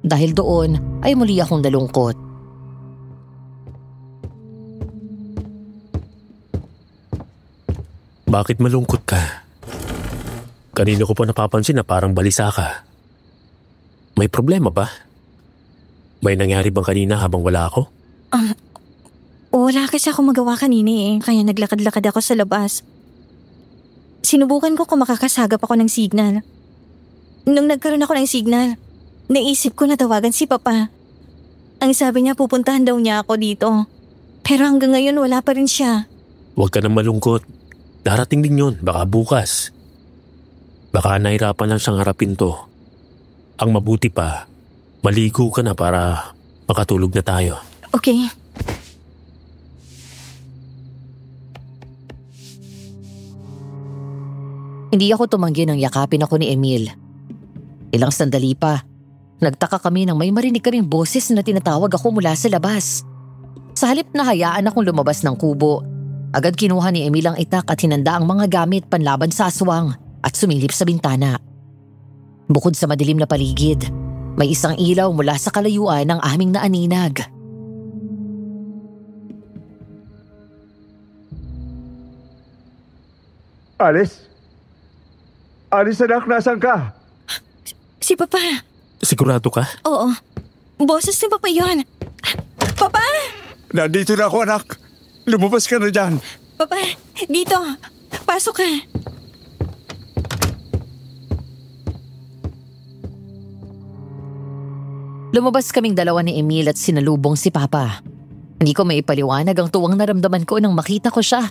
Dahil doon ay muli akong nalungkot. Bakit malungkot ka? Kanina ko pa napapansin na parang balisa ka. May problema ba? May nangyari bang kanina habang wala ako? Wala kasi ako magawa kanina kaya naglakad-lakad ako sa labas. Sinubukan ko kung makakasagap ako ng signal. Nung nagkaroon ako ng signal, naisip ko na tawagan si Papa. Ang sabi niya pupuntahan daw niya ako dito. Pero hanggang ngayon wala pa rin siya. Huwag ka nang malungkot. Darating din yun, baka bukas. Baka nahirapan lang siyang harapin to. Ang mabuti pa, maligo ka na para makatulog na tayo. Okay. Hindi ako tumanggi nang yakapin ako ni Emil. Ilang sandali pa, nagtaka kami nang may marinig kaming boses na tinatawag ako mula sa labas. Sa halip na hayaan akong lumabas ng kubo, agad kinuha ni Emil ang itak at hinanda ang mga gamit panlaban sa aswang at sumilip sa bintana. Bukod sa madilim na paligid, may isang ilaw mula sa kalayuan ng aming naaninag. Alice? Alice anak, nasaan ka? Si Papa. Sigurado ka? Oo. Boses ni Papa yun. Papa! Nandito na ako, anak. Lumabas ka na dyan. Papa, dito. Pasok ka. Lumabas kaming dalawa ni Emil at sinalubong si Papa. Hindi ko maipaliwanag ang tuwang naramdaman ko nang makita ko siya.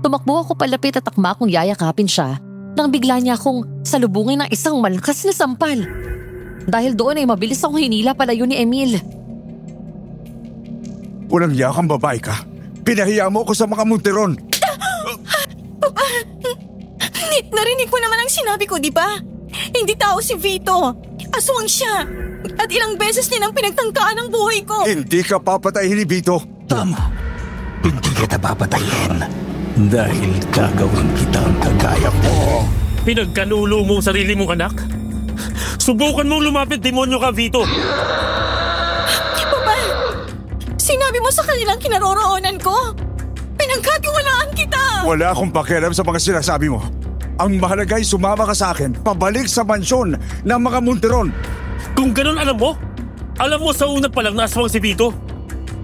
Tumakbo ako palapit at akma kong yayakapin siya nang bigla niya akong salubungin ng isang malakas na sampal. Dahil doon ay mabilis akong hinila palayo ni Emil. Walang yakang babae ka. Pinahiya mo ako sa mga muntiron. Papa, narinig mo naman ang sinabi ko, di ba? Hindi tao si Vito. Aswang siya. At ilang beses niya nang pinagtangkaan ang buhay ko. Hindi ka papatayin ni Vito. Tama. Hindi kita papatayin. Dahil gagawin kitang kagaya mo. Pinagkanulo mo ang sarili mong anak? Subukan mong lumapit, demonyo ka, Vito. Papa, sinabi mo sa kanilang kinaroroonan ko. Pinagkatiwalaan kita. Wala akong pakialam sa mga sinasabi mo. Ang mahalaga ay sumama ka sa akin pabalik sa mansyon ng mga muntiron. Kung ganun alam mo sa una pa lang na aswang si Vito.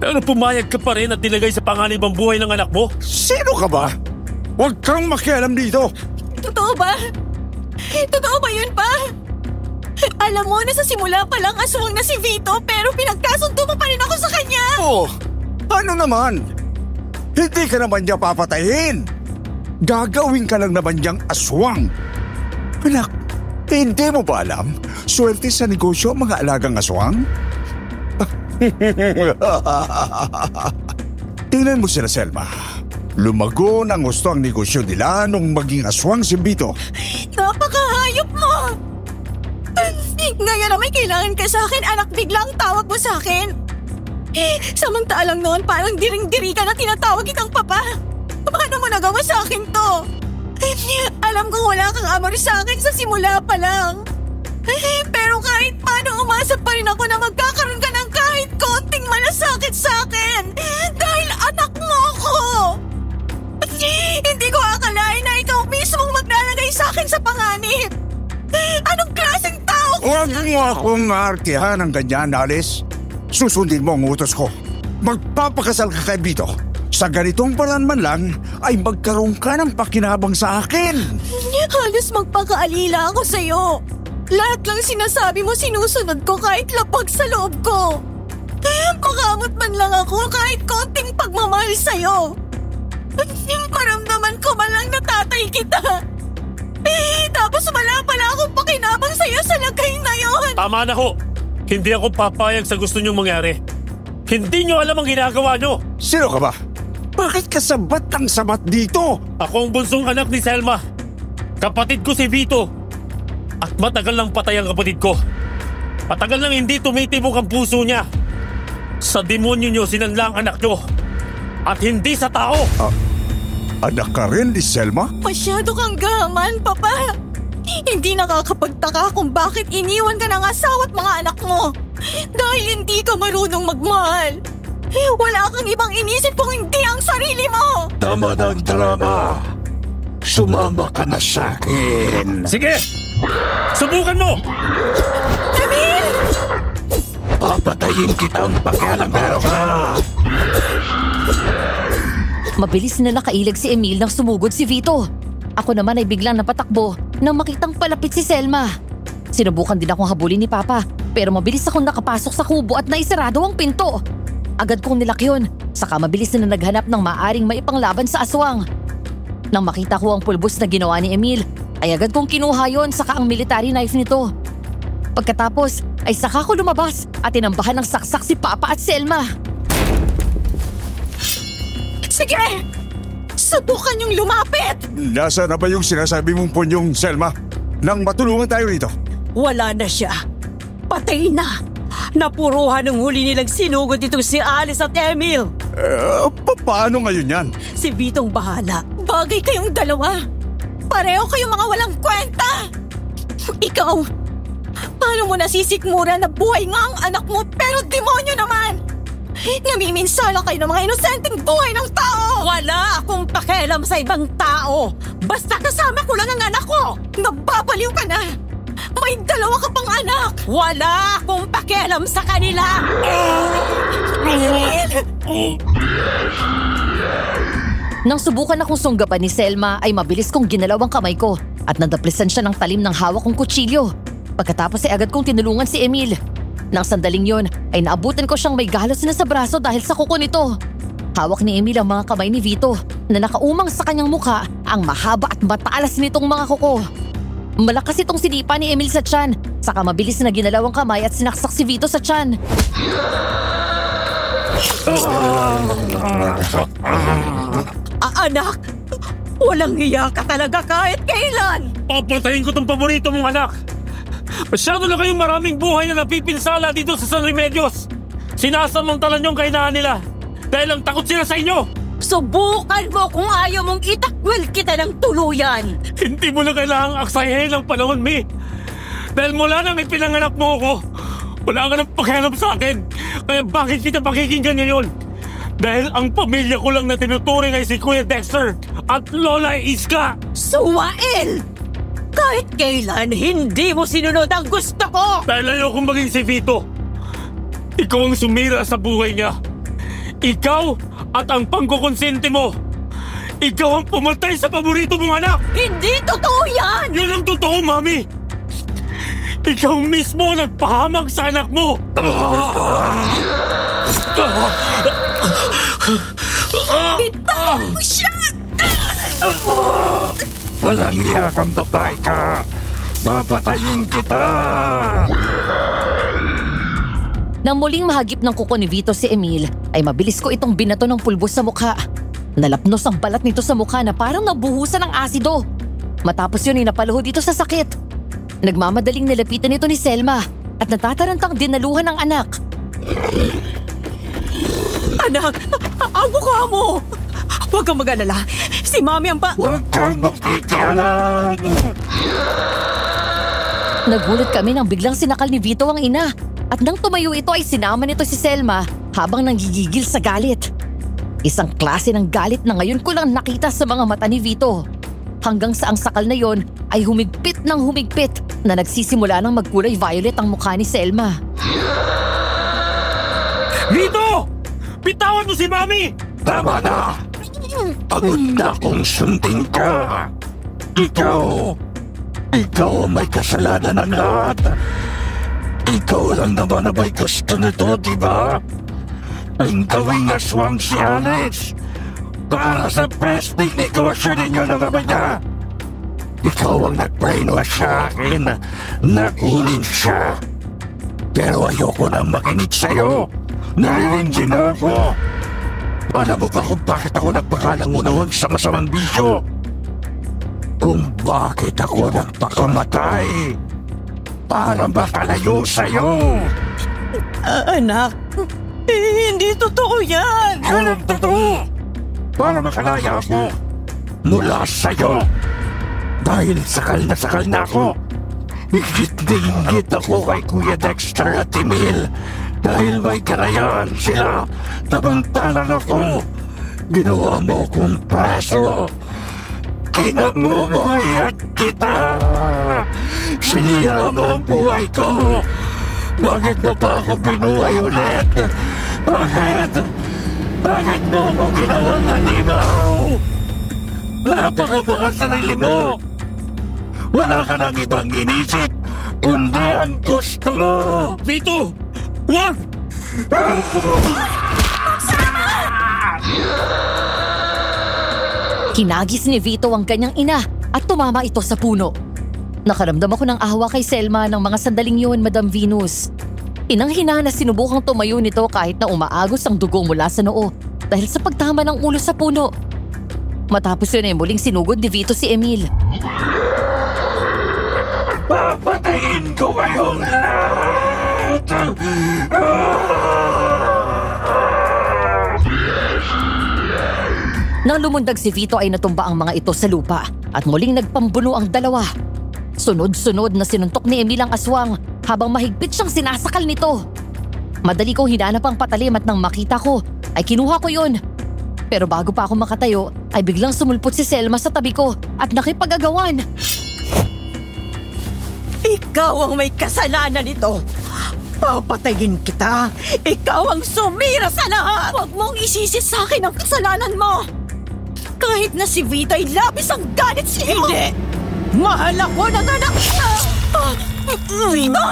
Pero pumayag ka pa rin at nilagay sa panganib ang buhay ng anak mo. Sino ka ba? Huwag kang makialam dito. Totoo ba? Totoo ba yun, pa? Alam mo na sa simula pa lang aswang na si Vito pero pinagkasundo mo pa rin ako sa kanya. Oh, ano naman? Hindi ka naman niya papatayin. Gagawin ka lang naman niyang aswang. Anak, hindi mo ba alam? Swerte sa negosyo ang mga alagang aswang? Tingnan mo sila, Selma. Lumago ng gusto ang negosyo nila nung maging aswang si Vito. Napakahayop mo! Ngayon na may kailangan ka sa akin, anak, biglang tawag mo sa akin. Samantalang noon parang diring-diri ka na tinatawag kitang papa. Paano mo nagawa sa akin to? Alam kong wala kang amor sa akin sa simula pa lang. Pero kahit paano umasa pa rin ako na magkakaroon ka ng kahit konting malasakit sa akin. Dahil anak mo ako. Hindi ko akalain na ikaw mismong maglalagay sa akin sa panganib. Anong klaseng tao? Huwag mo akong maartihan ng ganyan, Alice. Susundin mo ang utos ko. Magpapakasal ka kay Vito. Sa ganitong paraan man lang ay magkaroon ka ng pakinabang sa akin. Halos magpakaalila ako sa'yo. Lahat lang sinasabi mo sinusunod ko kahit lapag sa loob ko. Pakamot man lang ako kahit konting pagmamahal sa'yo. Paramdaman ko man lang na tatay kita. Tapos wala pala akong pakinabang sa'yo sa lagay na yon. Tama na ho. Hindi ako papayag sa gusto niyong mangyari. Hindi niyo alam ang ginagawa niyo. Sino ka ba? Bakit ka sabat ang sabat dito? Ako ang bunsong anak ni Selma. Kapatid ko si Vito. At matagal nang patay ang kapatid ko. Matagal nang hindi tumitibok ang puso niya. Sa demonyo niyo sinanla ang anak niyo. At hindi sa tao. Anak ka rin ni Selma? Masyado kang gahaman, Papa. Hindi nakakapagtaka kung bakit iniwan ka ng asawa at mga anak mo. Dahil hindi ka marunong magmahal. Wala kang ibang inisip kung hindi ang sarili mo. Tama ng drama. Sumama ka na sa akin. Sige! Subukan mo! Emil! Papatayin kitang pakialamero ka. Mabilis na nakailag si Emil nang sumugod si Vito. Ako naman ay biglang napatakbo nang makitang palapit si Selma. Sinubukan din akong habulin ni Papa pero mabilis akong nakapasok sa kubo at naisarado ang pinto. agad kong nilak yun. Saka mabilis na naghanap ng maaring maipanglaban sa aswang. Nang makita ko ang pulbos na ginawa ni Emil, ay agad kong kinuha yon saka ang military knife nito. Pagkatapos ay saka ko lumabas at tinambahan ng saksak si Papa at Selma. Sige! Subukan niyong lumapit! Nasa na ba yung sinasabi mong punyong, Selma? Nang matulungan tayo rito. Wala na siya. Patay na. Napuruhan ng huli nilang sinugod itong si Alice at Emil. Paano ngayon yan? Si Vitong bahala. Bagay kayong dalawa. Pareho kayong mga walang kwenta. Ikaw, paano mo nasisikmura na buhay nga ang anak mo pero demonyo naman? Namiminsala kayo ng mga inosenteng buhay ng tao! Wala akong pakialam sa ibang tao! Basta kasama ko lang ang anak ko! Nababaliw ka na! May dalawa ka pang anak! Wala akong pakialam sa kanila! Nang subukan akong sunggapan ni Selma ay mabilis kong ginalaw ang kamay ko at nadaplisan siya ng talim ng hawak kong kutsilyo. Pagkatapos ay agad kong tinulungan si Emil. Nang sandaling yon ay naabutan ko siyang may galos na sa braso dahil sa kuko nito. Hawak ni Emil ang mga kamay ni Vito na nakaumang sa kanyang mukha ang mahaba at matalas nitong mga kuko. Malakas itong sinipa ni Emil sa tiyan, saka mabilis na ginalaw ang kamay at sinaksak si Vito sa tiyan. Anak! Walang hiya ka talaga kahit kailan! Papatayin ko tong paborito mong anak! Masyado na kayong maraming buhay na napipinsala dito sa San Remedios! Sinasamantalan yung kahinaan nila dahil lang takot sila sa inyo! Subukan mo kung ayaw mong itakwil kita ng tuluyan! Hindi mo na kailangang aksayahin ang panahon, Mi! Dahil mula nang ipinanganak mo ako, wala ka nang pakialam sa akin! Kaya bakit kita pakikinggan ngayon? Dahil ang pamilya ko lang na tinuturing ay si Kuya Dexter at Lola Iska! Suwael! Kahit kailan, hindi mo sinunod ang gusto ko! Dahil ayokong maging si Vito. Ikaw ang sumira sa buhay niya. Ikaw at ang pangkukonsente mo. Ikaw ang pumatay sa paborito mong anak! Hindi totoo yan! Yun ang totoo, Mami! Ikaw mismo ang nagpahamak sa anak mo! Bitaw mo siya! Walang iya kang babae ka! Papatayin kita! Nang muling mahagip ng kuko ni Vito si Emil, ay mabilis ko itong binato ng pulbos sa mukha. Nalapnos ang balat nito sa mukha na parang nabuhusan ng asido. Matapos yun ay napaluhod dito sa sakit. Nagmamadaling nilapitan ito ni Selma at natatarantang dinaluhan ng anak. Anak! Ang mukha mo! Huwag kang mag-alala. Si Mami ang Huwag kang magtitialan! Nagulat kami nang biglang sinakal ni Vito ang ina. At nang tumayo ito ay sinama nito si Selma habang nanggigigil sa galit. Isang klase ng galit na ngayon ko lang nakita sa mga mata ni Vito. Hanggang sa ang sakal na yon ay humigpit ng humigpit na nagsisimula ng magkulay violet ang mukha ni Selma. Vito! Bitawan mo si Mami! Tama na! Pagod na akong sundin ka! Ikaw ang may kasalanan ng lahat! Ikaw lang naman na may gusto nito, di ba? Ang gawing aswang si Alice para sa prestige negosyo ninyo ng ama niya. Ikaw ang nag-brainwash sa akin na kunin siya. Pero ayoko nang makinig sa'yo. Narinig na ako. Alam mo ba kung bakit ako nagpakalangunawag sa masamang bisyo? Kung bakit ako nagpakamatay? Para makalayo sa'yo. Anak, hindi totoo yan! Anong totoo? Para makalaya ako mula sa'yo. Dahil sakal na ako. Higit ako kay Kuya Dexter at Emil. Dahil may karayaan sila. Tabantalan ako. Ginawa mo kong preso. Kinamumuhay kita. Sinira mo ang buhay ko. Bakit mo pa ako binuhay ulit? Bakit mo ako ginawang halimaw? Napakabukas sarili mo. Wala ka nang ibang inisip kundi ang gusto mo. Vito! Wag! Hinagis ni Vito ang kanyang ina at tumama ito sa puno. Nakaramdam ako ng awa kay Selma ng mga sandaling yun, Madam Venus. Inang-hina na sinubukang tumayo nito kahit na umaagos ang dugo mula sa noo dahil sa pagtama ng ulo sa puno. Matapos yun ay muling sinugod ni Vito si Emil. Papatayin ko kayong lahat! Nang lumundag si Vito ay natumba ang mga ito sa lupa at muling nagpambuno ang dalawa. Sunod-sunod na sinuntok ni Emil ang aswang habang mahigpit siyang sinasakal nito. Madali kong hinanap ang patalim at nang makita ko ay kinuha ko yun. Pero bago pa ako makatayo ay biglang sumulpot si Selma sa tabi ko at nakipag-agawan. Ikaw ang may kasalanan nito. Papatayin kita. Ikaw ang sumira sa lahat. Huwag mong isisi sa akin ang kasalanan mo. Kahit na si Vito ay labis ang galit sa'yo. Hindi! Mahal ako ng anak niya! Vito!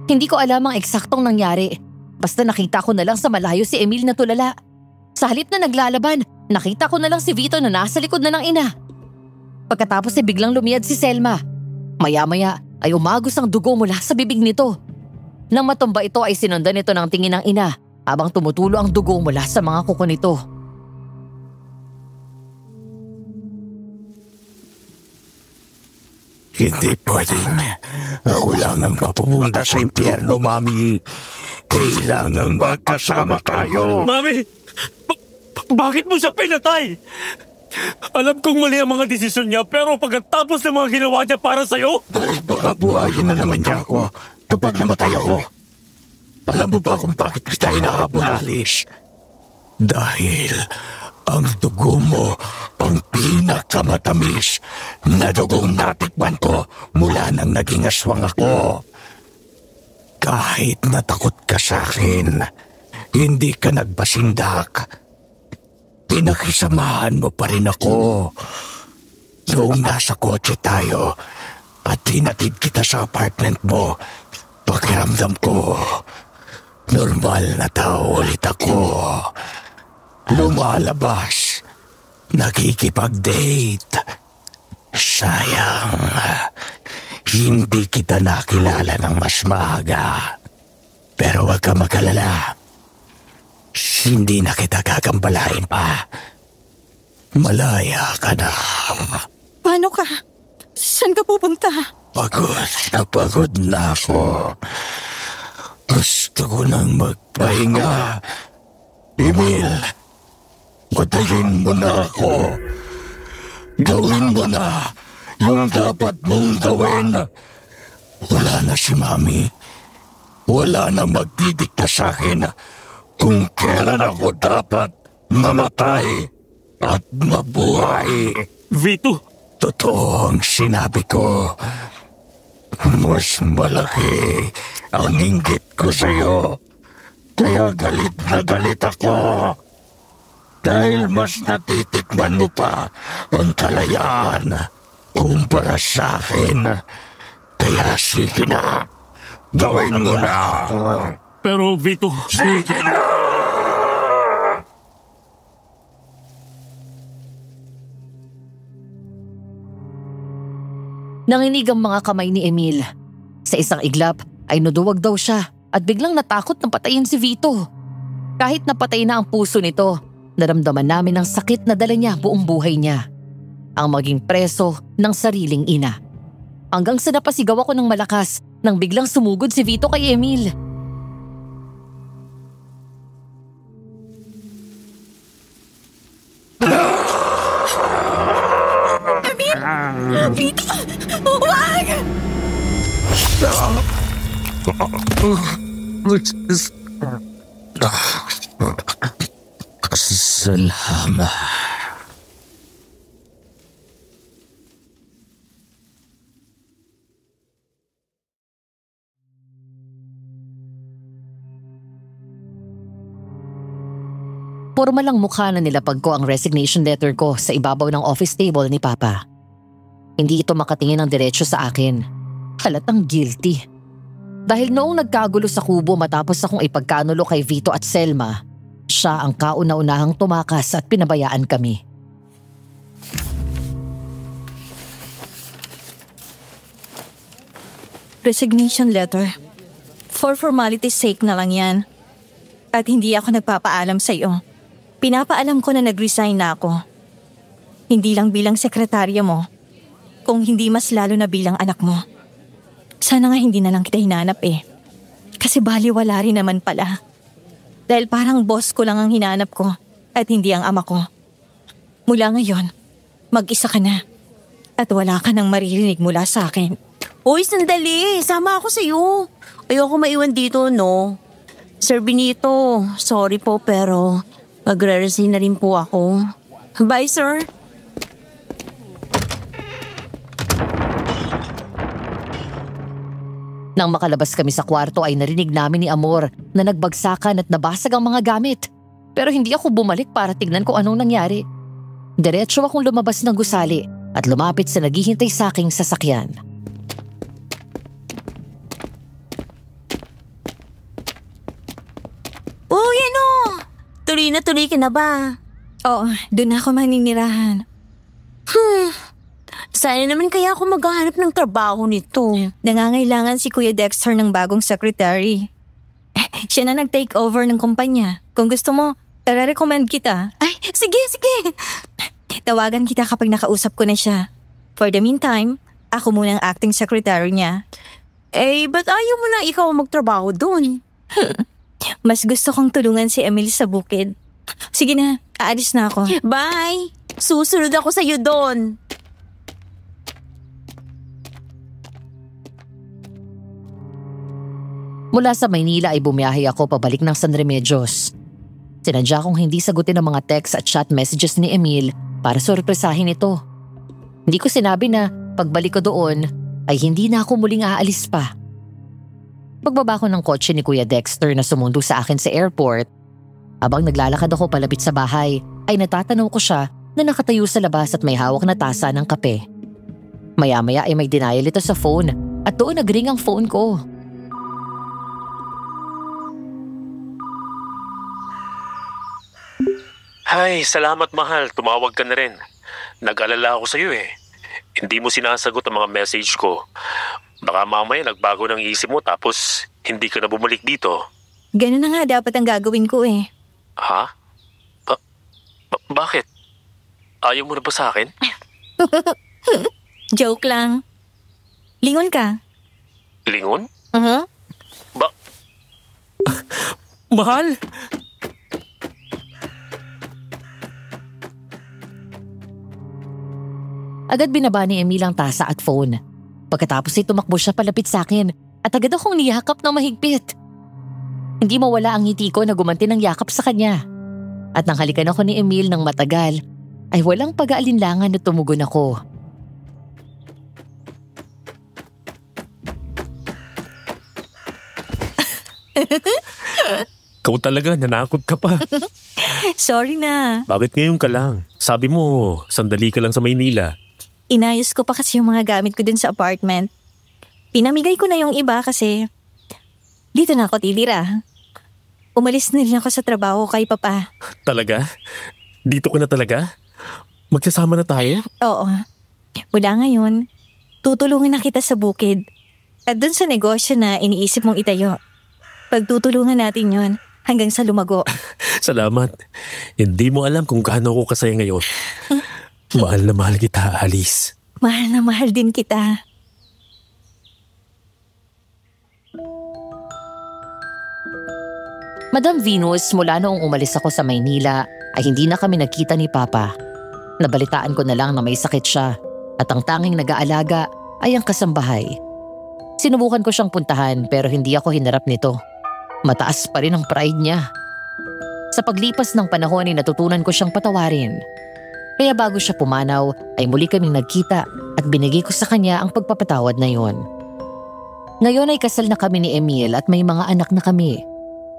Hindi ko alam ang eksaktong nangyari. Basta nakita ko na lang sa malayo si Emil na tulala. Sa halip na naglalaban, nakita ko na lang si Vito na nasa likod na ng ina. Pagkatapos ay biglang lumiyad si Selma. Maya-maya ay umagos ang dugo mula sa bibig nito. Nang matumba ito ay sinundan nito ng tingin ng ina habang tumutulo ang dugo mula sa mga kuko nito. Hindi pwedeng. Ako lang ang mapupunta sa impyerno, Mami. Kailangan magkasama tayo. Mami! Bakit mo siya pinatay? Alam kong mali ang mga desisyon niya pero pagkatapos ng mga ginawa niya para sa'yo? Dahil baka buhayin na naman niya ako kapag namatay ako. Alam mo ba kung bakit kita hinahabol, Alice? Dahil ang dugo mo ang pinakamatamis na dugong natikman ko mula nang naging aswang ako. Kahit natakot ka sa akin, hindi ka nagpasindak. Pinakisamahan mo pa rin ako. Noong nasa kotse tayo at hinatid kita sa apartment mo, pakiramdam ko, normal na tao ulit ako. Lumalabas, nakikipag-date. Sayang, hindi kita nakilala ng mas maaga. Pero huwag ka mag-alala. Hindi na kita gagambalain pa. Malaya ka na. Paano ka? Saan ka pupunta? Pagod na ako. Gusto ko nang magpahinga. Emil, patayin mo na ako. Gawin mo na yung dapat mong gawin. Wala na si Mami. Wala na magdidikta sa akin kung kailan ako dapat mamatay at mabuhay. Vito! Totoo ang sinabi ko. Mas malaki ang inggit ko sa'yo. Kaya galit na galit ako. Dahil mas natitikman mo pa ang kalayaan kumpara sa akin. Kaya sige na, gawin mo na. Pero Vito... Sige na! Nanginig ang mga kamay ni Emil. Sa isang iglap ay naduwag daw siya at biglang natakot na patayin si Vito. Kahit napatay na ang puso nito, naramdaman namin ang sakit na dala niya buong buhay niya. Ang maging preso ng sariling ina. Hanggang sa napasigaw ako ng malakas nang biglang sumugod si Vito kay Emil. Vito! Huwag! Salamat. Pormal lang mukha na nilapag ko ang resignation letter ko sa ibabaw ng office table ni Papa. Hindi ito makatingin ng diretso sa akin. Halatang guilty. Dahil noong nagkagulo sa kubo matapos akong ipagkanulo kay Vito at Selma, siya ang kauna-unahang tumakas at pinabayaan kami. Resignation letter. For formality's sake na lang yan. At hindi ako nagpapaalam sa iyo. Pinapaalam ko na nag-resign na ako. Hindi lang bilang sekretarya mo, kung hindi mas lalo na bilang anak mo. Sana nga hindi na lang kita hinanap eh. Kasi baliwala rin naman pala. Dahil parang boss ko lang ang hinanap ko at hindi ang ama ko. Mula ngayon, mag-isa ka na. At wala ka nang maririnig mula sa akin. Uy, sandali. Sama ako sa'yo. Ayoko maiwan dito, no? Sir Benito, sorry po pero magre-resign na rin po ako. Bye, sir. Nang makalabas kami sa kwarto ay narinig namin ni Amor na nagbagsakan at nabasag ang mga gamit. Pero hindi ako bumalik para tignan kung anong nangyari. Diretso akong lumabas ng gusali at lumapit sa naghihintay sa aking sasakyan. Uy, ano? Tuloy na tuloy ka na ba? Oo, doon ako maninirahan. Sana naman kaya ako maghahanap ng trabaho nito. Nangangailangan si Kuya Dexter ng bagong secretary. Siya na nag-take over ng kumpanya. Kung gusto mo, recommend kita. Ay, sige. Tawagan kita kapag nakausap ko na siya. For the meantime, ako muna ang acting secretary niya. Eh, ba't ayaw mo na ikaw magtrabaho doon? Mas gusto kong tulungan si Emil sa bukid. Sige na, aalis na ako. Bye! Susunod ako sa'yo doon. Mula sa Maynila ay bumiyahe ako pabalik ng San Remedios. Sinadya kong hindi sagutin ang mga text at chat messages ni Emil para sorpresahin ito. Hindi ko sinabi na pagbalik ko doon ay hindi na ako muling aalis pa. Pagbaba ko ng kotse ni Kuya Dexter na sumundo sa akin sa airport, habang naglalakad ako palapit sa bahay ay natatanaw ko siya na nakatayo sa labas at may hawak na tasa ng kape. Maya-maya ay may denial ito sa phone at doon nagring ang phone ko. Hay, salamat mahal. Tumawag ka na rin. Nag-alala ako sa'yo eh. Hindi mo sinasagot ang mga message ko. Baka mamaya nagbago ng isip mo tapos hindi ka na bumalik dito. Ganun na nga dapat ang gagawin ko eh. Ha? Bakit? Ayaw mo na ba sa akin? Joke lang. Lingon ka. Lingon? Mahal! Agad binaba ni Emil ang tasa at phone. Pagkatapos ay tumakbo siya palapit sa akin at agad akong niyakap ng mahigpit. Hindi mawala ang ngiti ko na gumanti ng yakap sa kanya. At nang halikan ako ni Emil ng matagal, ay walang pag-aalinlangan na tumugon ako. Ikaw talaga, nanakot ka pa. Sorry na. Bakit ngayon ka lang? Sabi mo, sandali ka lang sa Maynila. Inayos ko pa kasi yung mga gamit ko din sa apartment. Pinamigay ko na yung iba kasi dito na ako titira. Umalis na rin ako sa trabaho kay Papa. Talaga? Dito ka na talaga? Magsasama na tayo? Oo. Mula ngayon, tutulungan na kita sa bukid. At dun sa negosyo na iniisip mong itayo. Pagtutulungan natin yon hanggang sa lumago. Salamat. Hindi mo alam kung gaano ako kasaya ngayon. Mahal na mahal kita, Alice. Mahal na mahal din kita. Madam Venus, mula noong umalis ako sa Maynila ay hindi na kami nagkita ni Papa. Nabalitaan ko na lang na may sakit siya at ang tanging nag-aalaga ay ang kasambahay. Sinubukan ko siyang puntahan pero hindi ako hinarap nito. Mataas pa rin ang pride niya. Sa paglipas ng panahon ay natutunan ko siyang patawarin. Kaya bago siya pumanaw ay muli kaming nagkita at binigay ko sa kanya ang pagpapatawad na yon. Ngayon ay kasal na kami ni Emil at may mga anak na kami.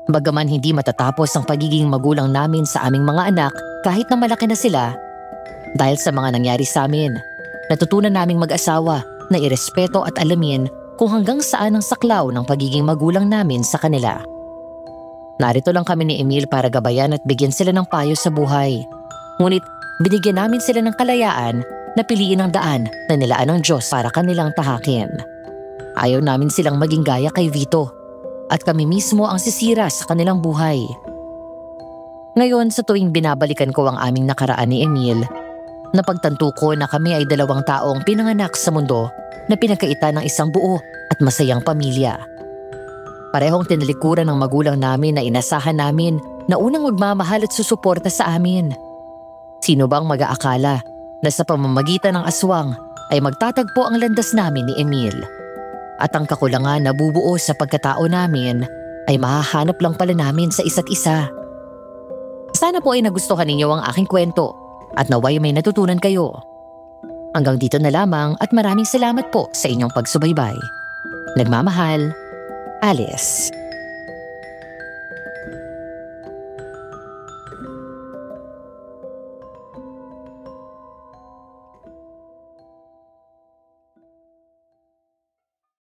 Bagaman hindi matatapos ang pagiging magulang namin sa aming mga anak kahit na malaki na sila, dahil sa mga nangyari sa amin, natutunan naming mag-asawa na irespeto at alamin kung hanggang saan ang saklaw ng pagiging magulang namin sa kanila. Narito lang kami ni Emil para gabayan at bigyan sila ng payo sa buhay. Ngunit binigyan namin sila ng kalayaan na piliin ang daan na nilaan ng Diyos para kanilang tahakin. Ayaw namin silang maging gaya kay Vito at kami mismo ang sisira sa kanilang buhay. Ngayon sa tuwing binabalikan ko ang aming nakaraan ni Emil, napagtanto ko na kami ay dalawang taong pinanganak sa mundo na pinagkaitan ng isang buo at masayang pamilya. Parehong tinalikuran ng magulang namin na inasahan namin na unang magmamahal at susuporta sa amin. Sino bang mag-aakala na sa pamamagitan ng aswang ay magtatagpo ang landas namin ni Emil? At ang kakulangan na bubuo sa pagkatao namin ay mahahanap lang pala namin sa isa't isa. Sana po ay nagustuhan ninyo ang aking kwento at naway may natutunan kayo. Hanggang dito na lamang at maraming salamat po sa inyong pagsubaybay. Nagmamahal, Alice.